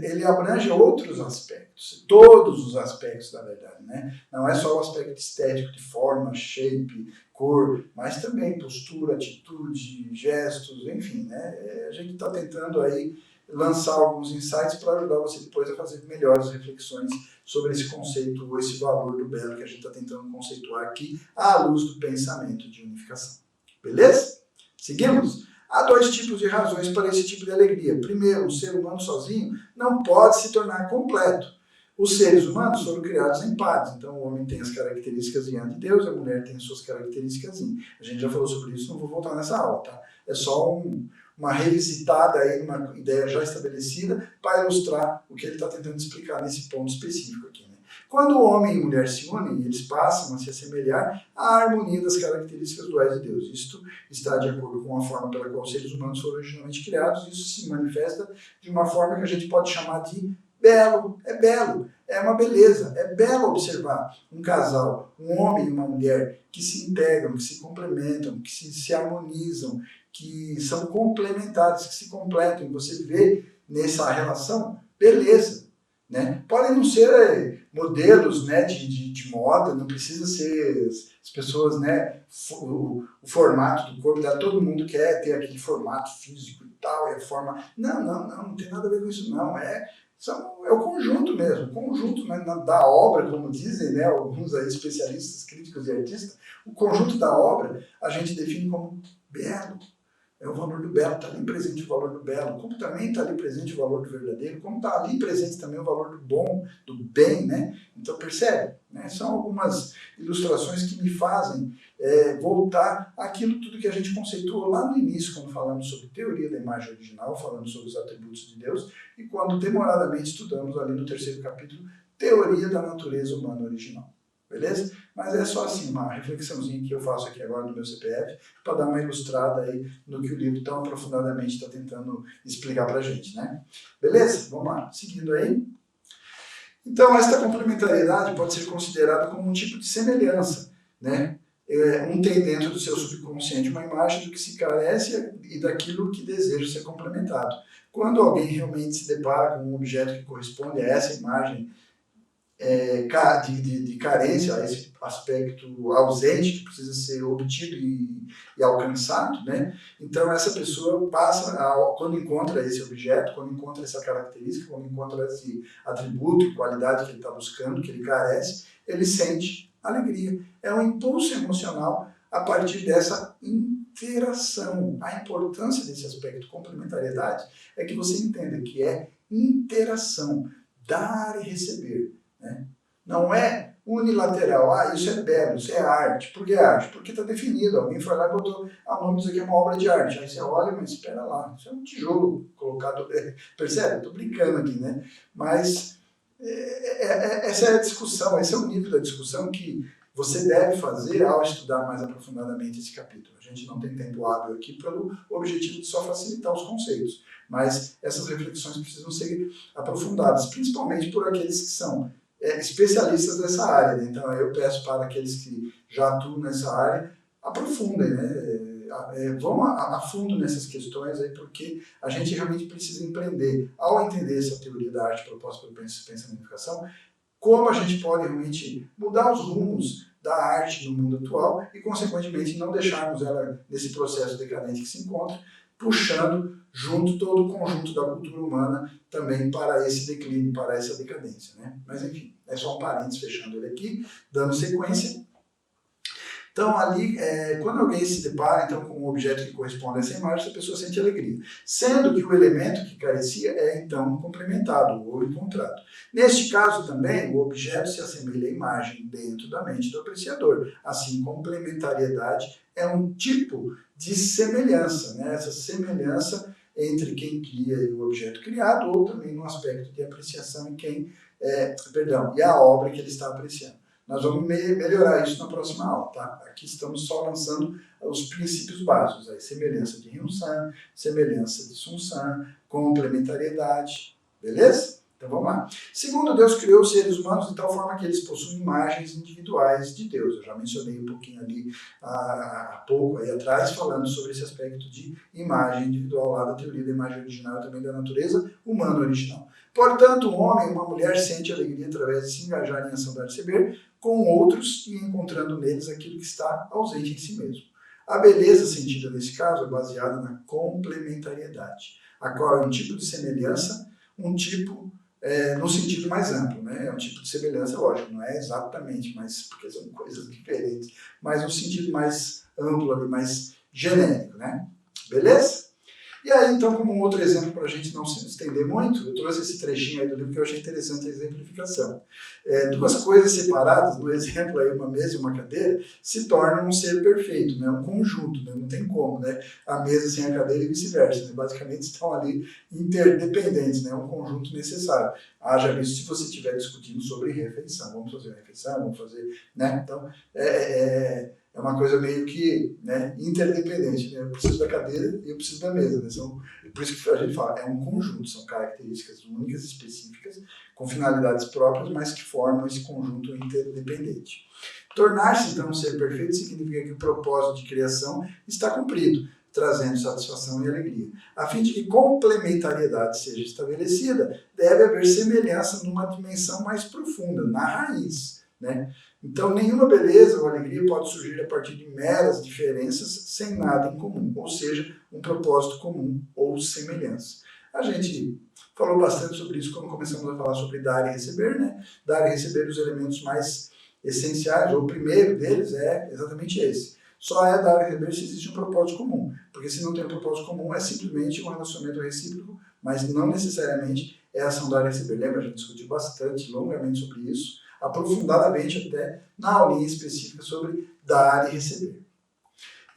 A: ele abrange outros aspectos, todos os aspectos da verdade, né? Não é só o aspecto estético de forma, shape, cor, mas também postura, atitude, gestos, enfim, né? A gente está tentando aí lançar alguns insights para ajudar você depois a fazer melhores reflexões sobre esse conceito, ou esse valor do belo que a gente está tentando conceituar aqui à luz do pensamento de unificação. Beleza? Seguimos? Há dois tipos de razões para esse tipo de alegria. Primeiro, o ser humano sozinho não pode se tornar completo. Os seres humanos foram criados em pares, então o homem tem as características de Deus, a mulher tem as suas características. A gente já falou sobre isso, não vou voltar nessa aula, tá? É só uma revisitada aí, uma ideia já estabelecida para ilustrar o que ele está tentando explicar nesse ponto específico aqui. Né? Quando o homem e a mulher se unem, eles passam a se assemelhar à harmonia das características duais de Deus. Isto está de acordo com a forma pela qual os seres humanos foram originalmente criados. Isso se manifesta de uma forma que a gente pode chamar de belo. É belo, é uma beleza. É belo observar um casal, um homem e uma mulher que se integram, que se complementam, que se harmonizam, que são complementares, que se completam. E você vê nessa relação beleza. Né? Podem não ser modelos, né, de moda, não precisa ser as pessoas, né, o formato do corpo, todo mundo quer ter aquele formato físico e tal, é a forma... Não tem nada a ver com isso, não. É o conjunto mesmo, o conjunto, né, da obra, como dizem, né, alguns aí especialistas, críticos e artistas, o conjunto da obra a gente define como belo. É o valor do belo, está ali presente o valor do belo, como também está ali presente o valor do verdadeiro, como está ali presente também o valor do bom, do bem, né? Então percebe, né? São algumas ilustrações que me fazem voltar àquilo tudo que a gente conceitou lá no início, quando falamos sobre teoria da imagem original, falando sobre os atributos de Deus, e quando demoradamente estudamos ali no 3º capítulo, teoria da natureza humana original. Beleza? Mas é só assim, uma reflexãozinha que eu faço aqui agora no meu CPF para dar uma ilustrada aí no que o livro tão aprofundadamente está tentando explicar para a gente, né? Beleza? Vamos lá, seguindo aí. Então, esta complementariedade pode ser considerada como um tipo de semelhança, né? Um tem dentro do seu subconsciente uma imagem do que se carece e daquilo que deseja ser complementado. Quando alguém realmente se depara com um objeto que corresponde a essa imagem de carência, esse aspecto ausente que precisa ser obtido e alcançado, né? Então essa pessoa passa, quando encontra esse objeto, quando encontra essa característica, quando encontra esse atributo, qualidade que ele está buscando, que ele carece, ele sente alegria. É um impulso emocional a partir dessa interação. A importância desse aspecto complementariedade é que você entenda que é interação, dar e receber. Né? Não é unilateral, isso é belo, isso é arte. Por que arte? Porque está definido, alguém foi lá e botou, o nome disso aqui é uma obra de arte. Aí você olha, mas espera lá, isso é um tijolo colocado, percebe? Estou brincando aqui, né? Mas essa é a discussão, esse é o nível da discussão que você deve fazer ao estudar mais aprofundadamente esse capítulo. A gente não tem tempo hábil aqui pelo objetivo de só facilitar os conceitos, mas essas reflexões precisam ser aprofundadas, principalmente por aqueles que são especialistas dessa área. Né? Então eu peço para aqueles que já atuam nessa área, aprofundem, né? Vão a fundo nessas questões aí, porque a gente realmente precisa empreender, ao entender essa teoria da arte proposta pelo pensamento e educação, como a gente pode realmente mudar os rumos da arte no mundo atual e, consequentemente, não deixarmos ela nesse processo decadente que se encontra, puxando junto todo o conjunto da cultura humana também para esse declínio, para essa decadência. Né? Mas, enfim, é só um parênteses fechando ele aqui, dando sequência. Então, ali, quando alguém se depara então, com um objeto que corresponde a essa imagem, a pessoa sente alegria. Sendo que o elemento que carecia é, então, complementado ou encontrado. Neste caso, também, o objeto se assemelha à imagem dentro da mente do apreciador. Assim, complementariedade é um tipo de semelhança, né? Essa semelhança entre quem cria e o objeto criado, ou também no aspecto de apreciação em quem, e a obra que ele está apreciando. Nós vamos melhorar isso na próxima aula, tá? Aqui estamos só lançando os princípios básicos, aí, semelhança de Hyun-San, semelhança de Sun-San, complementariedade, beleza? Então vamos lá. Segundo, Deus criou os seres humanos de tal forma que eles possuem imagens individuais de Deus. Eu já mencionei um pouquinho ali há pouco aí atrás, falando sobre esse aspecto de imagem individual lá da teoria da imagem original e também da natureza humana original. Portanto, um homem e uma mulher sentem alegria através de se engajar em ação de receber com outros e encontrando neles aquilo que está ausente em si mesmo. A beleza sentida nesse caso é baseada na complementariedade, a qual é um tipo de semelhança, um tipo no sentido mais amplo, né? É um tipo de semelhança, lógico, não é exatamente, mas porque são coisas diferentes, mas um sentido mais amplo, ali, mais genérico, né? Beleza? E aí, então, como um outro exemplo, para a gente não se estender muito, eu trouxe esse trechinho aí do livro que eu achei interessante a exemplificação. Duas coisas separadas, no exemplo aí, uma mesa e uma cadeira, se tornam um ser perfeito, né? Um conjunto, né? Não tem como, né? A mesa sem a cadeira e vice-versa, né? Basicamente estão ali interdependentes, né? Um conjunto necessário. Haja visto se você estiver discutindo sobre refeição. Vamos fazer uma refeição, vamos fazer, né? Então, é uma coisa meio que, né, interdependente. Né? Eu preciso da cadeira e eu preciso da mesa. Né? Por isso que a gente fala, é um conjunto, são características únicas, específicas, com finalidades próprias, mas que formam esse conjunto interdependente. Tornar-se, então, um ser perfeito significa que o propósito de criação está cumprido, trazendo satisfação e alegria. A fim de que complementariedade seja estabelecida, deve haver semelhança numa dimensão mais profunda, na raiz, né? Então, nenhuma beleza ou alegria pode surgir a partir de meras diferenças sem nada em comum, ou seja, um propósito comum ou semelhança. A gente falou bastante sobre isso quando começamos a falar sobre dar e receber, né? Dar e receber os elementos mais essenciais, ou o primeiro deles é exatamente esse. Só é dar e receber se existe um propósito comum, porque se não tem um propósito comum é simplesmente um relacionamento recíproco, mas não necessariamente é ação dar e receber. Lembra? A gente discutiu bastante, longamente sobre isso, aprofundadamente até na aulinha específica sobre dar e receber.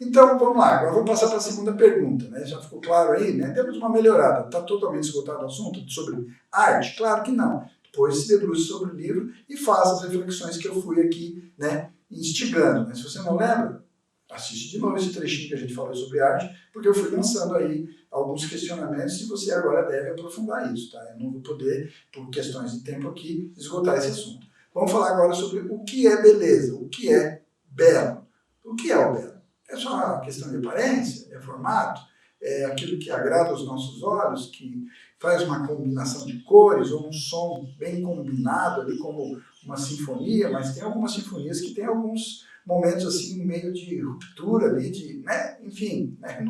A: Então, vamos lá. Agora vamos passar para a segunda pergunta. Né? Já ficou claro aí? Né? Temos uma melhorada. Está totalmente esgotado o assunto sobre arte? Claro que não. Depois se debruce sobre o livro e faça as reflexões que eu fui aqui, né, instigando. Mas se você não lembra, assiste de novo esse trechinho que a gente falou sobre arte, porque eu fui lançando aí alguns questionamentos e você agora deve aprofundar isso. Tá? Eu não vou poder, por questões de tempo aqui, esgotar esse assunto. Vamos falar agora sobre o que é beleza, o que é belo. O que é o belo? É só uma questão de aparência? É formato? é aquilo que agrada aos nossos olhos, que faz uma combinação de cores ou um som bem combinado ali como uma sinfonia, mas tem algumas sinfonias que tem alguns momentos assim meio de ruptura ali, de, né? Enfim, né?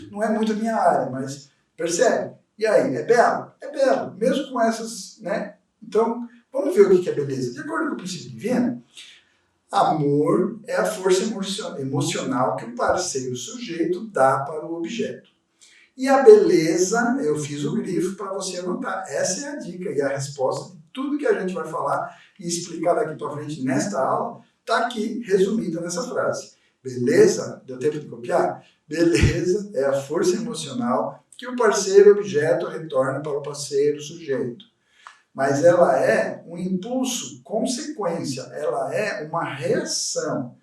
A: Não é muito a minha área, mas percebe? E aí, é belo? É belo, mesmo com essas, né? Então, vamos ver o que é beleza. De acordo com o princípio divino, amor é a força emocional que o parceiro sujeito dá para o objeto. E a beleza, eu fiz o grifo para você anotar. Essa é a dica e a resposta de tudo que a gente vai falar e explicar daqui para frente nesta aula, está aqui resumida nessa frase. Beleza? Deu tempo de copiar? Beleza é a força emocional que o parceiro objeto retorna para o parceiro sujeito. Mas ela é um impulso, consequência, ela é uma reação.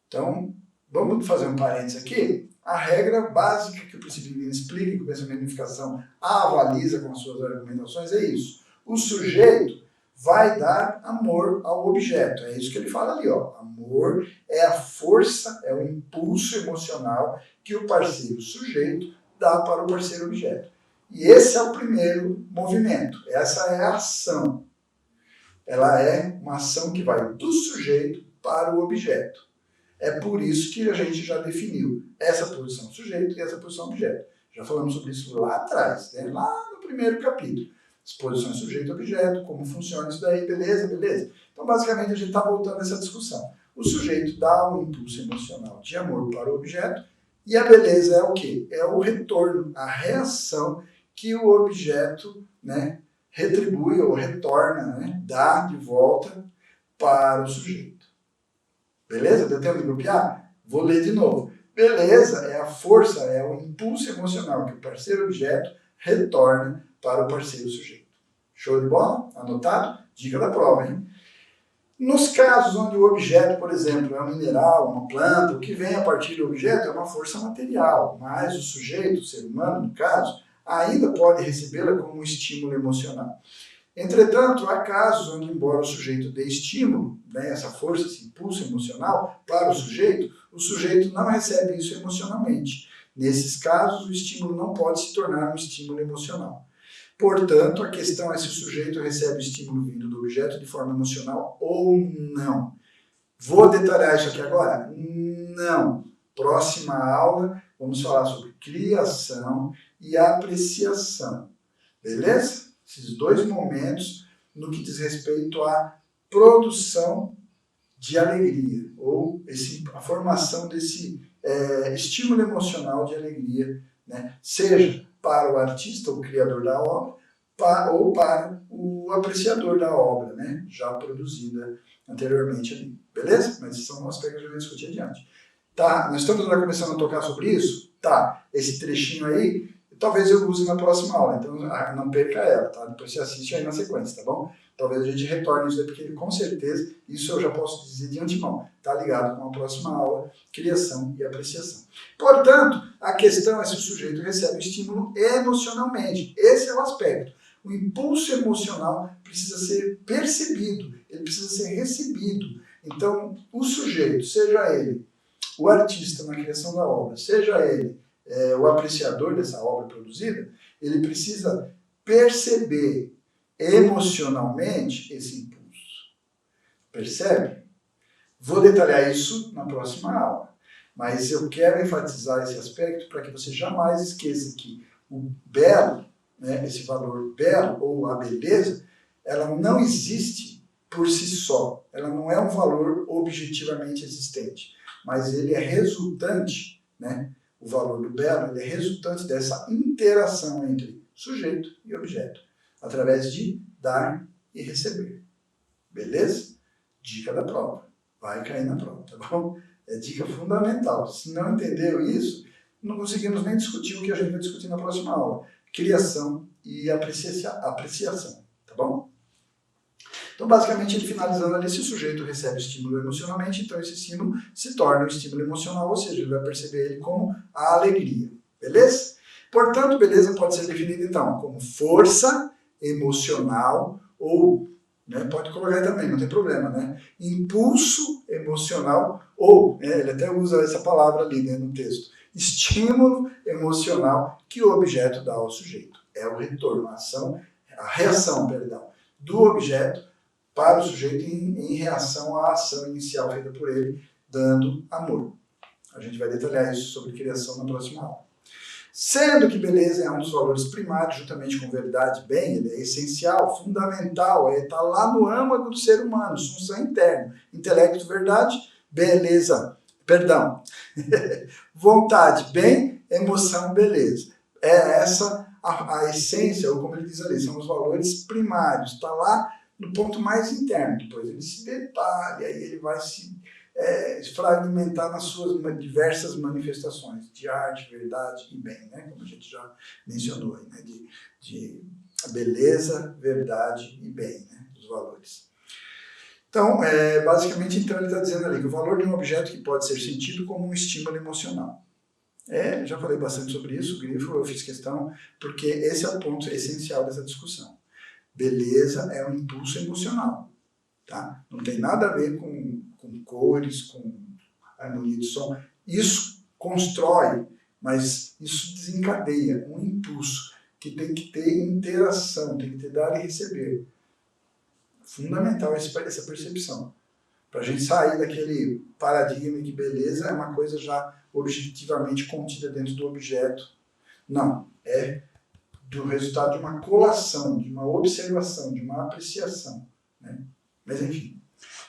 A: Então, vamos fazer um parênteses aqui. A regra básica que o princípio divino explica, que o pensamento de unificação avaliza com as suas argumentações, é isso. O sujeito vai dar amor ao objeto. É isso que ele fala ali, ó. Amor é a força, é o impulso emocional que o parceiro sujeito dá para o parceiro objeto. E esse é o primeiro movimento. Essa é a ação. Ela é uma ação que vai do sujeito para o objeto. É por isso que a gente já definiu essa posição sujeito e essa posição objeto. Já falamos sobre isso lá atrás, né? Lá no primeiro capítulo. As posições sujeito-objeto, como funciona isso daí, beleza, beleza. Então, basicamente, a gente está voltando a essa discussão. O sujeito dá um impulso emocional de amor para o objeto e a beleza é o quê? É o retorno, a reação que o objeto, né, retribui ou retorna, né, dá de volta para o sujeito. Beleza? Deu tempo de copiar? Vou ler de novo. Beleza é a força, é o impulso emocional que o parceiro objeto retorna para o parceiro sujeito. Show de bola? Anotado? Dica da prova, hein? Nos casos onde o objeto, por exemplo, é um mineral, uma planta, o que vem a partir do objeto é uma força material, mas o sujeito, o ser humano, no caso, ainda pode recebê-la como um estímulo emocional. Entretanto, há casos onde, embora o sujeito dê estímulo, né, essa força, esse impulso emocional para o sujeito não recebe isso emocionalmente. Nesses casos, o estímulo não pode se tornar um estímulo emocional. Portanto, a questão é se o sujeito recebe estímulo vindo do objeto de forma emocional ou não. Vou detalhar isso aqui agora? Não. Próxima aula, vamos falar sobre criação e apreciação. Beleza? Esses dois momentos no que diz respeito à produção de alegria, ou a formação desse estímulo emocional de alegria, né? Seja para o artista, o criador da obra, ou para o apreciador da obra, né? Já produzida anteriormente ali. Beleza? Mas esses são aspectos que a gente vai discutir adiante. Tá, nós estamos agora começando a tocar sobre isso? Tá, esse trechinho aí, talvez eu use na próxima aula, então não perca ela, tá? Depois você assiste aí na sequência, tá bom? Talvez a gente retorne isso aí, porque com certeza, isso eu já posso dizer de antemão, tá ligado com a próxima aula, criação e apreciação. Portanto, a questão é se o sujeito recebe estímulo emocionalmente. Esse é o aspecto. O impulso emocional precisa ser percebido, ele precisa ser recebido. Então, o sujeito, seja ele o artista na criação da obra, seja ele o apreciador dessa obra produzida, ele precisa perceber emocionalmente esse impulso. Percebe? Vou detalhar isso na próxima aula, mas eu quero enfatizar esse aspecto para que você jamais esqueça que o belo, né, esse valor belo ou a beleza, ela não existe por si só, ela não é um valor objetivamente existente, mas ele é resultante, né? O valor do belo ele é resultante dessa interação entre sujeito e objeto, através de dar e receber. Beleza? Dica da prova. Vai cair na prova, tá bom? É dica fundamental. Se não entendeu isso, não conseguimos nem discutir o que a gente vai discutir na próxima aula. Criação e apreciação, tá bom? Então, basicamente, ele finalizando ali, se o sujeito recebe estímulo emocionalmente, então esse estímulo se torna um estímulo emocional, ou seja, ele vai perceber ele como a alegria. Beleza? Portanto, beleza pode ser definida, então, como força emocional ou, né, pode colocar aí também, não tem problema, né? Impulso emocional ou, ele até usa essa palavra ali, né, no texto, estímulo emocional que o objeto dá ao sujeito. É o retorno, a reação, do objeto para o sujeito em reação à ação inicial feita por ele, dando amor. A gente vai detalhar isso sobre criação na próxima aula. Sendo que beleza é um dos valores primários, juntamente com verdade, bem, ele é essencial, fundamental, está lá no âmago do ser humano, função interna, intelecto, verdade, beleza, vontade, bem, emoção, beleza. É essa a essência, ou como ele diz ali, são os valores primários, está lá no ponto mais interno, depois ele se detalha, aí ele vai se fragmentar nas suas diversas manifestações de arte, verdade e bem, né? Como a gente já mencionou aí, né? de beleza, verdade e bem, né? Dos valores. Então, basicamente, então, ele está dizendo ali que o valor de um objeto que pode ser sentido como um estímulo emocional. Já falei bastante sobre isso, o grifo eu fiz questão, porque esse é o ponto essencial dessa discussão. Beleza é um impulso emocional, tá? Não tem nada a ver com cores, com harmonia de som. Isso constrói, mas isso desencadeia um impulso que tem que ter interação, tem que ter dar e receber. Fundamental essa percepção. Para a gente sair daquele paradigma de beleza é uma coisa já objetivamente contida dentro do objeto. Não, é do resultado de uma colação, de uma observação, de uma apreciação, né? Mas enfim.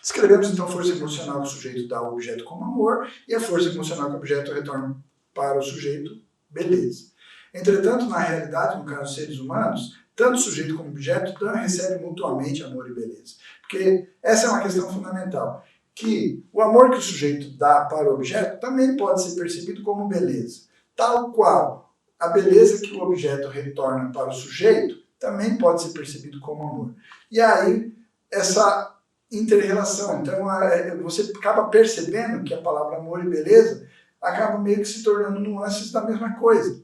A: Descrevemos então a força emocional que o sujeito dá ao objeto como amor e a força emocional que o objeto retorna para o sujeito, beleza. Entretanto, na realidade, no caso dos seres humanos, tanto o sujeito como o objeto recebem mutuamente amor e beleza. Porque essa é uma questão fundamental, que o amor que o sujeito dá para o objeto também pode ser percebido como beleza. Tal qual a beleza que o objeto retorna para o sujeito também pode ser percebido como amor. E aí, essa inter-relação. Então, você acaba percebendo que a palavra amor e beleza acaba meio que se tornando nuances da mesma coisa.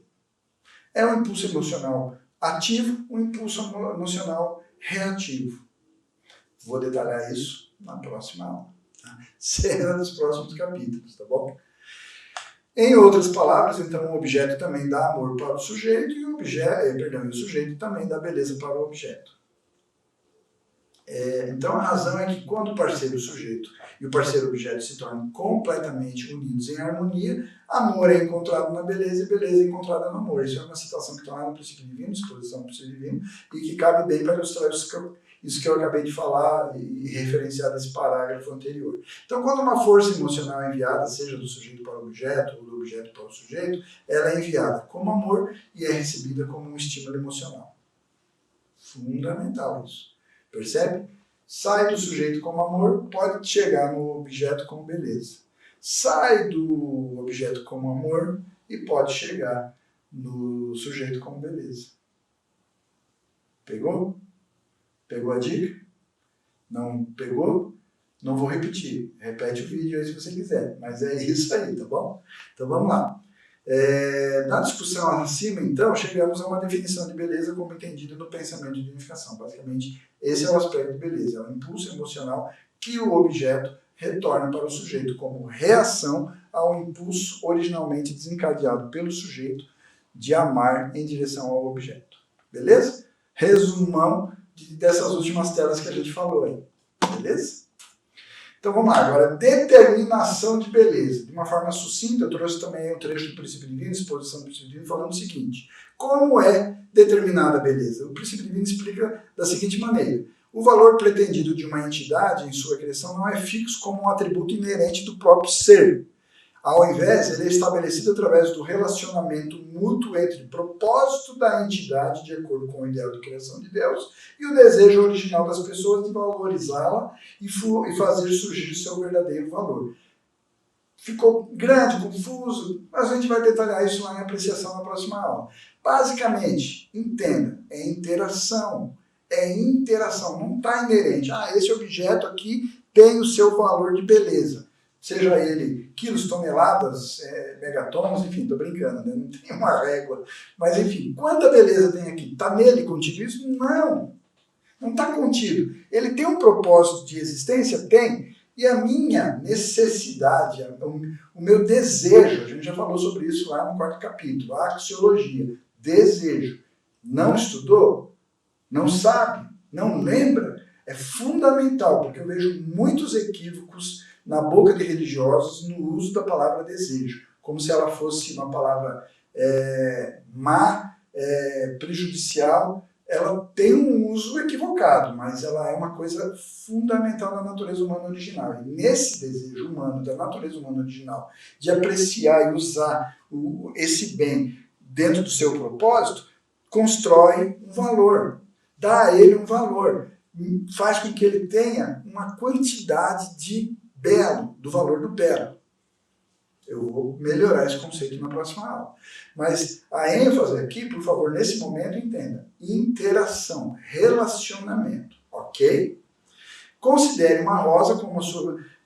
A: É um impulso emocional ativo, um impulso emocional reativo. Vou detalhar isso na próxima aula. Tá? Será nos próximos capítulos, tá bom? Em outras palavras, então, o objeto também dá amor para o sujeito e o sujeito também dá beleza para o objeto. Então, a razão é que quando o parceiro sujeito e o parceiro objeto se tornam completamente unidos em harmonia, amor é encontrado na beleza e beleza é encontrada no amor. Isso é uma citação que está lá no princípio divino, exposição do princípio divino, e que cabe bem para ilustrar isso que eu acabei de falar e referenciar nesse parágrafo anterior. Então, quando uma força emocional é enviada, seja do sujeito para o objeto ou do objeto para o sujeito, ela é enviada como amor e é recebida como um estímulo emocional. Fundamental isso. Percebe? Sai do sujeito como amor, pode chegar no objeto como beleza. Sai do objeto como amor e pode chegar no sujeito como beleza. Pegou? Pegou a dica? Não pegou? Não vou repetir. Repete o vídeo aí se você quiser. Mas é isso aí, tá bom? Então vamos lá. Na discussão acima, então, chegamos a uma definição de beleza como entendida no pensamento de unificação. Basicamente, esse é o aspecto de beleza. É o impulso emocional que o objeto retorna para o sujeito como reação ao impulso originalmente desencadeado pelo sujeito de amar em direção ao objeto. Beleza? Resumão dessas últimas telas que a gente falou aí. Beleza? Então vamos lá, agora, determinação de beleza. De uma forma sucinta, eu trouxe também o trecho do princípio divino, exposição do princípio divino, falando o seguinte: como é determinada a beleza? O princípio divino explica da seguinte maneira: o valor pretendido de uma entidade em sua criação não é fixo como um atributo inerente do próprio ser. Ao invés, ele é estabelecido através do relacionamento mútuo entre o propósito da entidade, de acordo com o ideal de criação de Deus, e o desejo original das pessoas de valorizá-la e fazer surgir seu verdadeiro valor. Ficou grande, confuso, mas a gente vai detalhar isso lá em apreciação na próxima aula. Basicamente, entenda, é interação, não está inerente. Esse objeto aqui tem o seu valor de beleza. Seja ele quilos, toneladas, megatons, enfim, estou brincando, né? Não tem uma régua. Mas, enfim, quanta beleza tem aqui? Está nele contido isso? Não está contido. Ele tem um propósito de existência? Tem. E a minha necessidade, o meu desejo, a gente já falou sobre isso lá no 4º capítulo, a axiologia, desejo. Não estudou? Não sabe? Não lembra? É fundamental, porque eu vejo muitos equívocos na boca de religiosos no uso da palavra desejo, como se ela fosse uma palavra má, prejudicial. Ela tem um uso equivocado, mas ela é uma coisa fundamental na natureza humana original. E nesse desejo humano, da natureza humana original, de apreciar e usar esse bem dentro do seu propósito, constrói um valor, dá a ele um valor, faz com que ele tenha uma quantidade de belo, do valor do belo. Eu vou melhorar esse conceito na próxima aula. Mas a ênfase aqui, por favor, nesse momento, entenda. Interação, relacionamento, ok? Considere uma rosa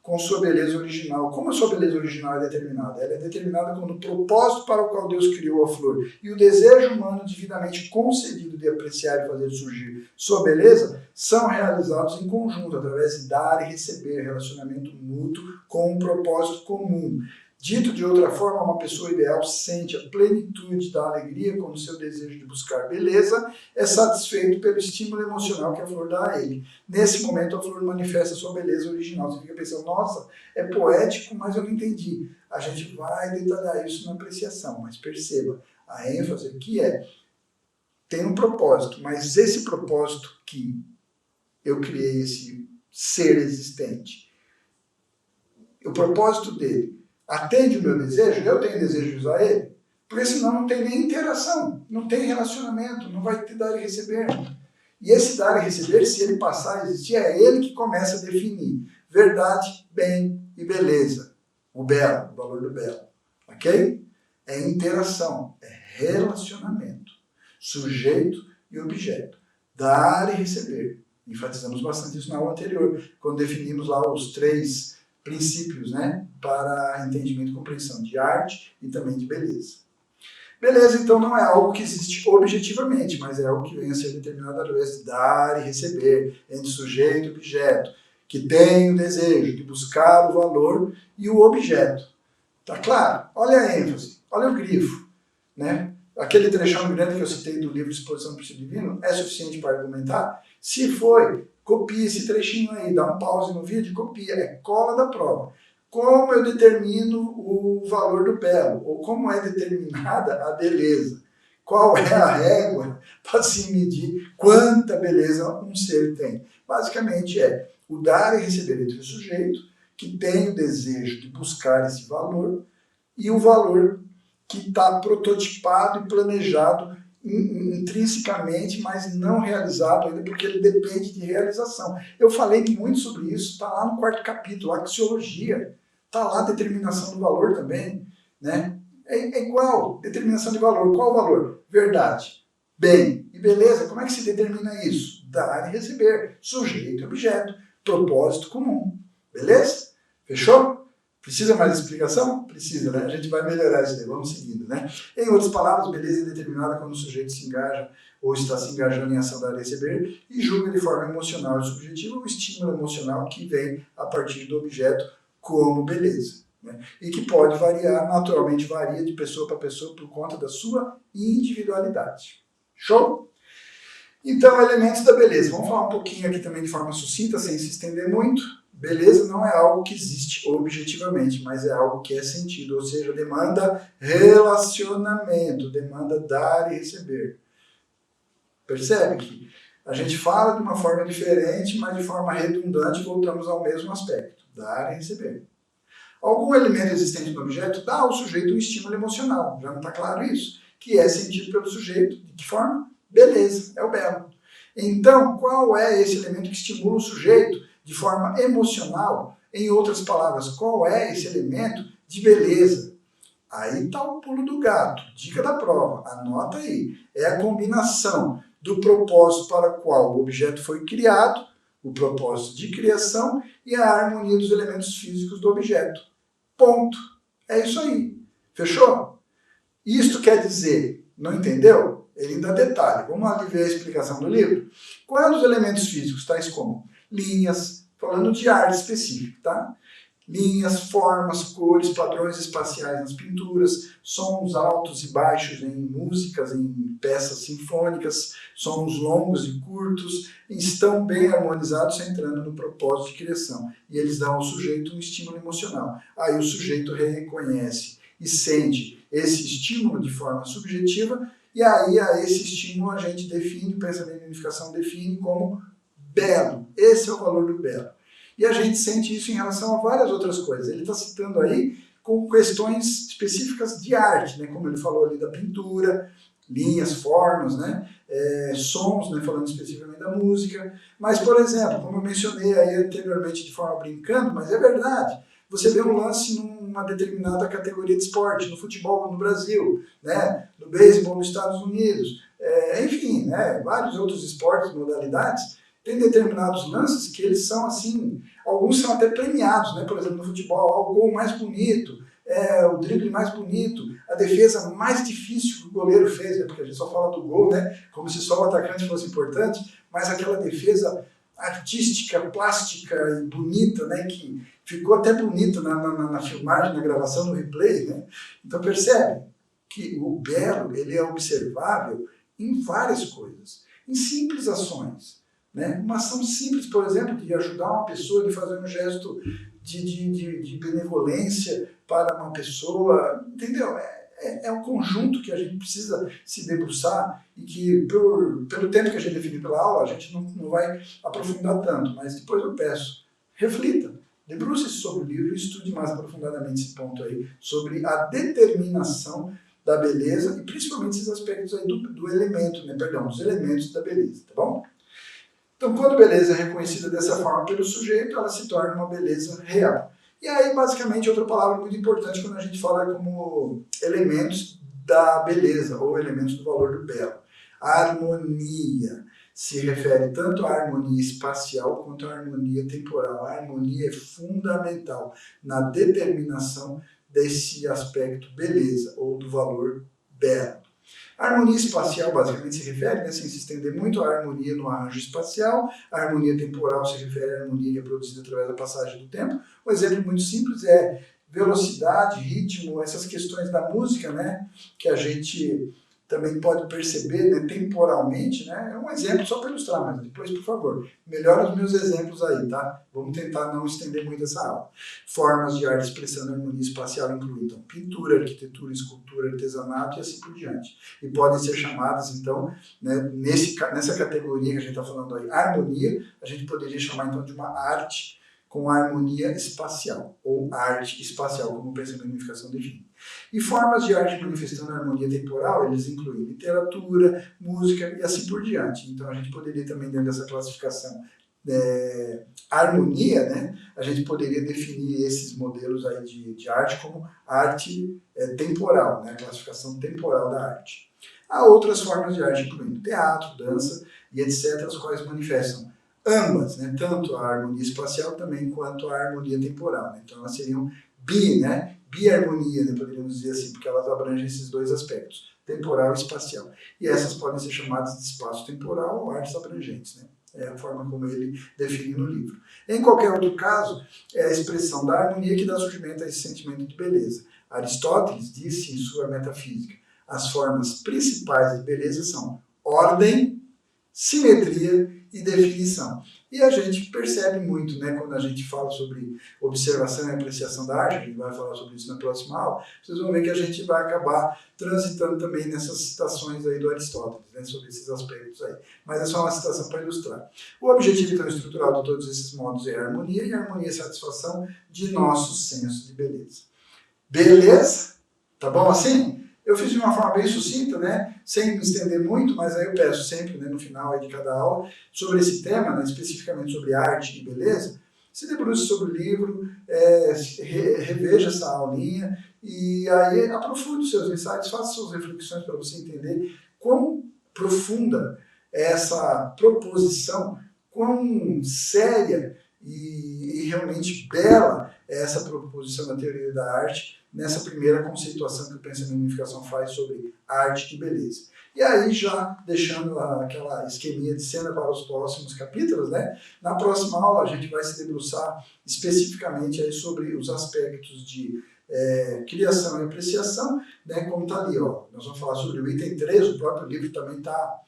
A: com sua beleza original. Como a sua beleza original é determinada? Ela é determinada quando o propósito para o qual Deus criou a flor e o desejo humano divinamente concedido de apreciar e fazer surgir sua beleza são realizados em conjunto, através de dar e receber, relacionamento mútuo com um propósito comum. Dito de outra forma, uma pessoa ideal sente a plenitude da alegria quando seu desejo de buscar beleza é satisfeito pelo estímulo emocional que a flor dá a ele. Nesse momento, a flor manifesta sua beleza original. Você fica pensando, nossa, é poético, mas eu não entendi. A gente vai detalhar isso na apreciação, mas perceba, a ênfase aqui tem um propósito, mas esse propósito que eu criei, esse ser existente, o propósito dele atende o meu desejo, eu tenho desejo de usar ele, porque senão não tem nem interação, não tem relacionamento, não vai ter dar e receber. E esse dar e receber, se ele passar a existir, é ele que começa a definir verdade, bem e beleza. O belo, o valor do belo. Ok? É interação, é relacionamento. Sujeito e objeto. Dar e receber. Enfatizamos bastante isso na aula anterior, quando definimos lá os 3 princípios, né, para entendimento e compreensão de arte e também de beleza. Beleza, então não é algo que existe objetivamente, mas é algo que vem a ser determinado através de dar e receber, entre sujeito e objeto, que tem o desejo de buscar o valor e o objeto. Tá claro? Olha a ênfase, olha o grifo, né? Aquele trechão grande que eu citei do livro Exposição do Princípio Divino é suficiente para argumentar? Se foi, copie esse trechinho aí, dá um pause no vídeo, copia, é cola da prova. Como eu determino o valor do belo? Ou como é determinada a beleza? Qual é a régua para se medir quanta beleza um ser tem? Basicamente é o dar e receber entre o sujeito, que tem o desejo de buscar esse valor, e o valor que está prototipado e planejado intrinsecamente, mas não realizado ainda, porque ele depende de realização. Eu falei muito sobre isso, está lá no 4º capítulo, axiologia, está lá a determinação do valor também, né? É igual, determinação de valor. Qual o valor? Verdade. Bem e beleza, como é que se determina isso? Dar e receber, sujeito e objeto, propósito comum. Beleza? Fechou? Precisa mais explicação? Precisa, né? A gente vai melhorar isso daí, vamos seguindo, né? Em outras palavras, beleza é determinada quando o sujeito se engaja ou está se engajando em ação dar e receber e julga de forma emocional e subjetiva o estímulo emocional que vem a partir do objeto como beleza, né? E que pode variar, naturalmente varia de pessoa para pessoa por conta da sua individualidade. Show? Então, elementos da beleza. Vamos falar um pouquinho aqui também de forma sucinta, sem se estender muito. Beleza não é algo que existe objetivamente, mas é algo que é sentido, ou seja, demanda relacionamento, demanda dar e receber. Percebe que a gente fala de uma forma diferente, mas de forma redundante voltamos ao mesmo aspecto, dar e receber. Algum elemento existente no objeto dá ao sujeito um estímulo emocional, já não está claro isso? Que é sentido pelo sujeito, de que forma? Beleza, é o belo. Então, qual é esse elemento que estimula o sujeito de forma emocional? Em outras palavras, qual é esse elemento de beleza? Aí está o pulo do gato, dica da prova, anota aí. É a combinação do propósito para o qual o objeto foi criado, o propósito de criação e a harmonia dos elementos físicos do objeto. Ponto. É isso aí. Fechou? Isto quer dizer, não entendeu? Ele ainda detalha. Vamos ali ver a explicação do livro. Quando os elementos físicos, tais como linhas, falando de arte específica, tá? Linhas, formas, cores, padrões espaciais nas pinturas, sons altos e baixos em músicas, em peças sinfônicas, sons longos e curtos, estão bem harmonizados, centrando no propósito de criação. E eles dão ao sujeito um estímulo emocional. Aí o sujeito reconhece e sente esse estímulo de forma subjetiva, e aí a esse estímulo a gente define, o pensamento de unificação define como belo. Esse é o valor do belo. E a gente sente isso em relação a várias outras coisas. Ele está citando aí com questões específicas de arte, né? Como ele falou ali da pintura, linhas, formas, né? Sons, né? Falando especificamente da música. Mas, por exemplo, como eu mencionei aí anteriormente de forma brincando, mas é verdade, você vê um lance numa determinada categoria de esporte, no futebol no Brasil, né? No beisebol nos Estados Unidos, enfim, né? Vários outros esportes, modalidades, tem determinados lances que eles são assim, alguns são até premiados, né? Por exemplo, no futebol, o gol mais bonito, o drible mais bonito, a defesa mais difícil que o goleiro fez, né? Porque a gente só fala do gol, né? Como se só o atacante fosse importante, mas aquela defesa artística, plástica e bonita, né? Que ficou até bonito na filmagem, na gravação, no replay, né? Então percebe que o belo, ele é observável em várias coisas, em simples ações. Né? Uma ação simples, por exemplo, de ajudar uma pessoa, de fazer um gesto de benevolência para uma pessoa, entendeu? É um conjunto que a gente precisa se debruçar e que, pelo tempo que a gente definiu pela aula, a gente não vai aprofundar tanto, mas depois eu peço, reflita, debruce-se sobre o livro e estude mais aprofundadamente esse ponto aí, sobre a determinação da beleza e principalmente esses aspectos aí do elemento, né? Perdão, dos elementos da beleza, tá bom? Então, quando a beleza é reconhecida dessa forma pelo sujeito, ela se torna uma beleza real. E aí, basicamente, outra palavra muito importante quando a gente fala como elementos da beleza, ou elementos do valor do belo. A harmonia se refere tanto à harmonia espacial quanto à harmonia temporal. A harmonia é fundamental na determinação desse aspecto beleza, ou do valor belo. A harmonia espacial basicamente se refere, né, sem se estender muito, à harmonia no arranjo espacial. A harmonia temporal se refere à harmonia que é produzida através da passagem do tempo. Um exemplo muito simples é velocidade, ritmo, essas questões da música, né, que a gente também pode perceber, né, temporalmente, né, é um exemplo só para ilustrar, mas depois, por favor, melhora os meus exemplos aí, tá? Vamos tentar não estender muito essa aula. Formas de arte expressando a harmonia espacial incluem, então, pintura, arquitetura, escultura, artesanato e assim por diante. E podem ser chamadas, então, né, nessa categoria que a gente está falando aí, harmonia, a gente poderia chamar, então, de uma arte com harmonia espacial, ou arte espacial, como o pensamento de unificação define. E formas de arte manifestando a harmonia temporal, eles incluem literatura, música e assim por diante. Então a gente poderia também, dentro dessa classificação harmonia, né, a gente poderia definir esses modelos aí de arte como arte temporal, né, a classificação temporal da arte. Há outras formas de arte, incluindo teatro, dança e etc., as quais manifestam ambas, né, tanto a harmonia espacial também quanto a harmonia temporal. Né? Então elas seriam né, biharmonia, né, poderíamos dizer assim, porque elas abrangem esses dois aspectos, temporal e espacial. E essas podem ser chamadas de espaço temporal ou artes abrangentes. Né? É a forma como ele define no livro. Em qualquer outro caso, é a expressão da harmonia que dá surgimento a esse sentimento de beleza. Aristóteles disse em sua Metafísica, as formas principais de beleza são ordem, simetria e definição. E a gente percebe muito, né, quando a gente fala sobre observação e apreciação da arte, a gente vai falar sobre isso na próxima aula, vocês vão ver que a gente vai acabar transitando também nessas citações aí do Aristóteles, né, sobre esses aspectos aí. Mas é só uma citação para ilustrar. O objetivo, então, estrutural de todos esses modos é a harmonia, e a harmonia é a satisfação de nosso senso de beleza. Beleza? Tá bom assim? Eu fiz de uma forma bem sucinta, né, sem me estender muito, mas aí eu peço sempre, né, no final aí de cada aula, sobre esse tema, né, especificamente sobre arte e beleza, se debruce sobre o livro, reveja essa aulinha e aí aprofunde os seus insights, faça suas reflexões para você entender quão profunda é essa proposição, quão séria e realmente bela é essa proposição da teoria da arte nessa primeira conceituação que o pensamento de unificação faz sobre arte e beleza. E aí, já deixando aquela esqueminha de cena para os próximos capítulos, né? Na próxima aula a gente vai se debruçar especificamente aí sobre os aspectos de criação e apreciação, né? Como está ali, ó. Nós vamos falar sobre o item 3, o próprio livro também está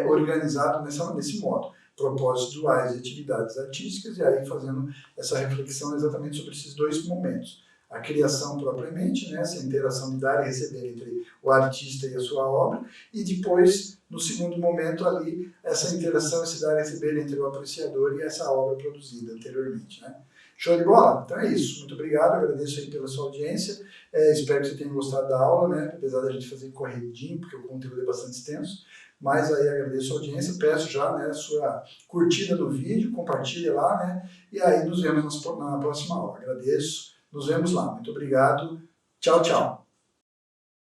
A: organizado nesse modo. Propósitos duais e atividades artísticas, e aí fazendo essa reflexão exatamente sobre esses dois momentos. A criação propriamente, né, essa interação de dar e receber entre o artista e a sua obra, e depois, no segundo momento ali, essa interação, esse dar e receber entre o apreciador e essa obra produzida anteriormente. Né? Show de bola? Então é isso. Muito obrigado, agradeço aí pela sua audiência, espero que você tenha gostado da aula, né, apesar da gente fazer corridinho, porque o conteúdo é bastante extenso. Mas aí agradeço a audiência, peço já, né, a sua curtida no vídeo, compartilha lá, né, e aí nos vemos na próxima aula. Agradeço, nos vemos lá. Muito obrigado. Tchau, tchau.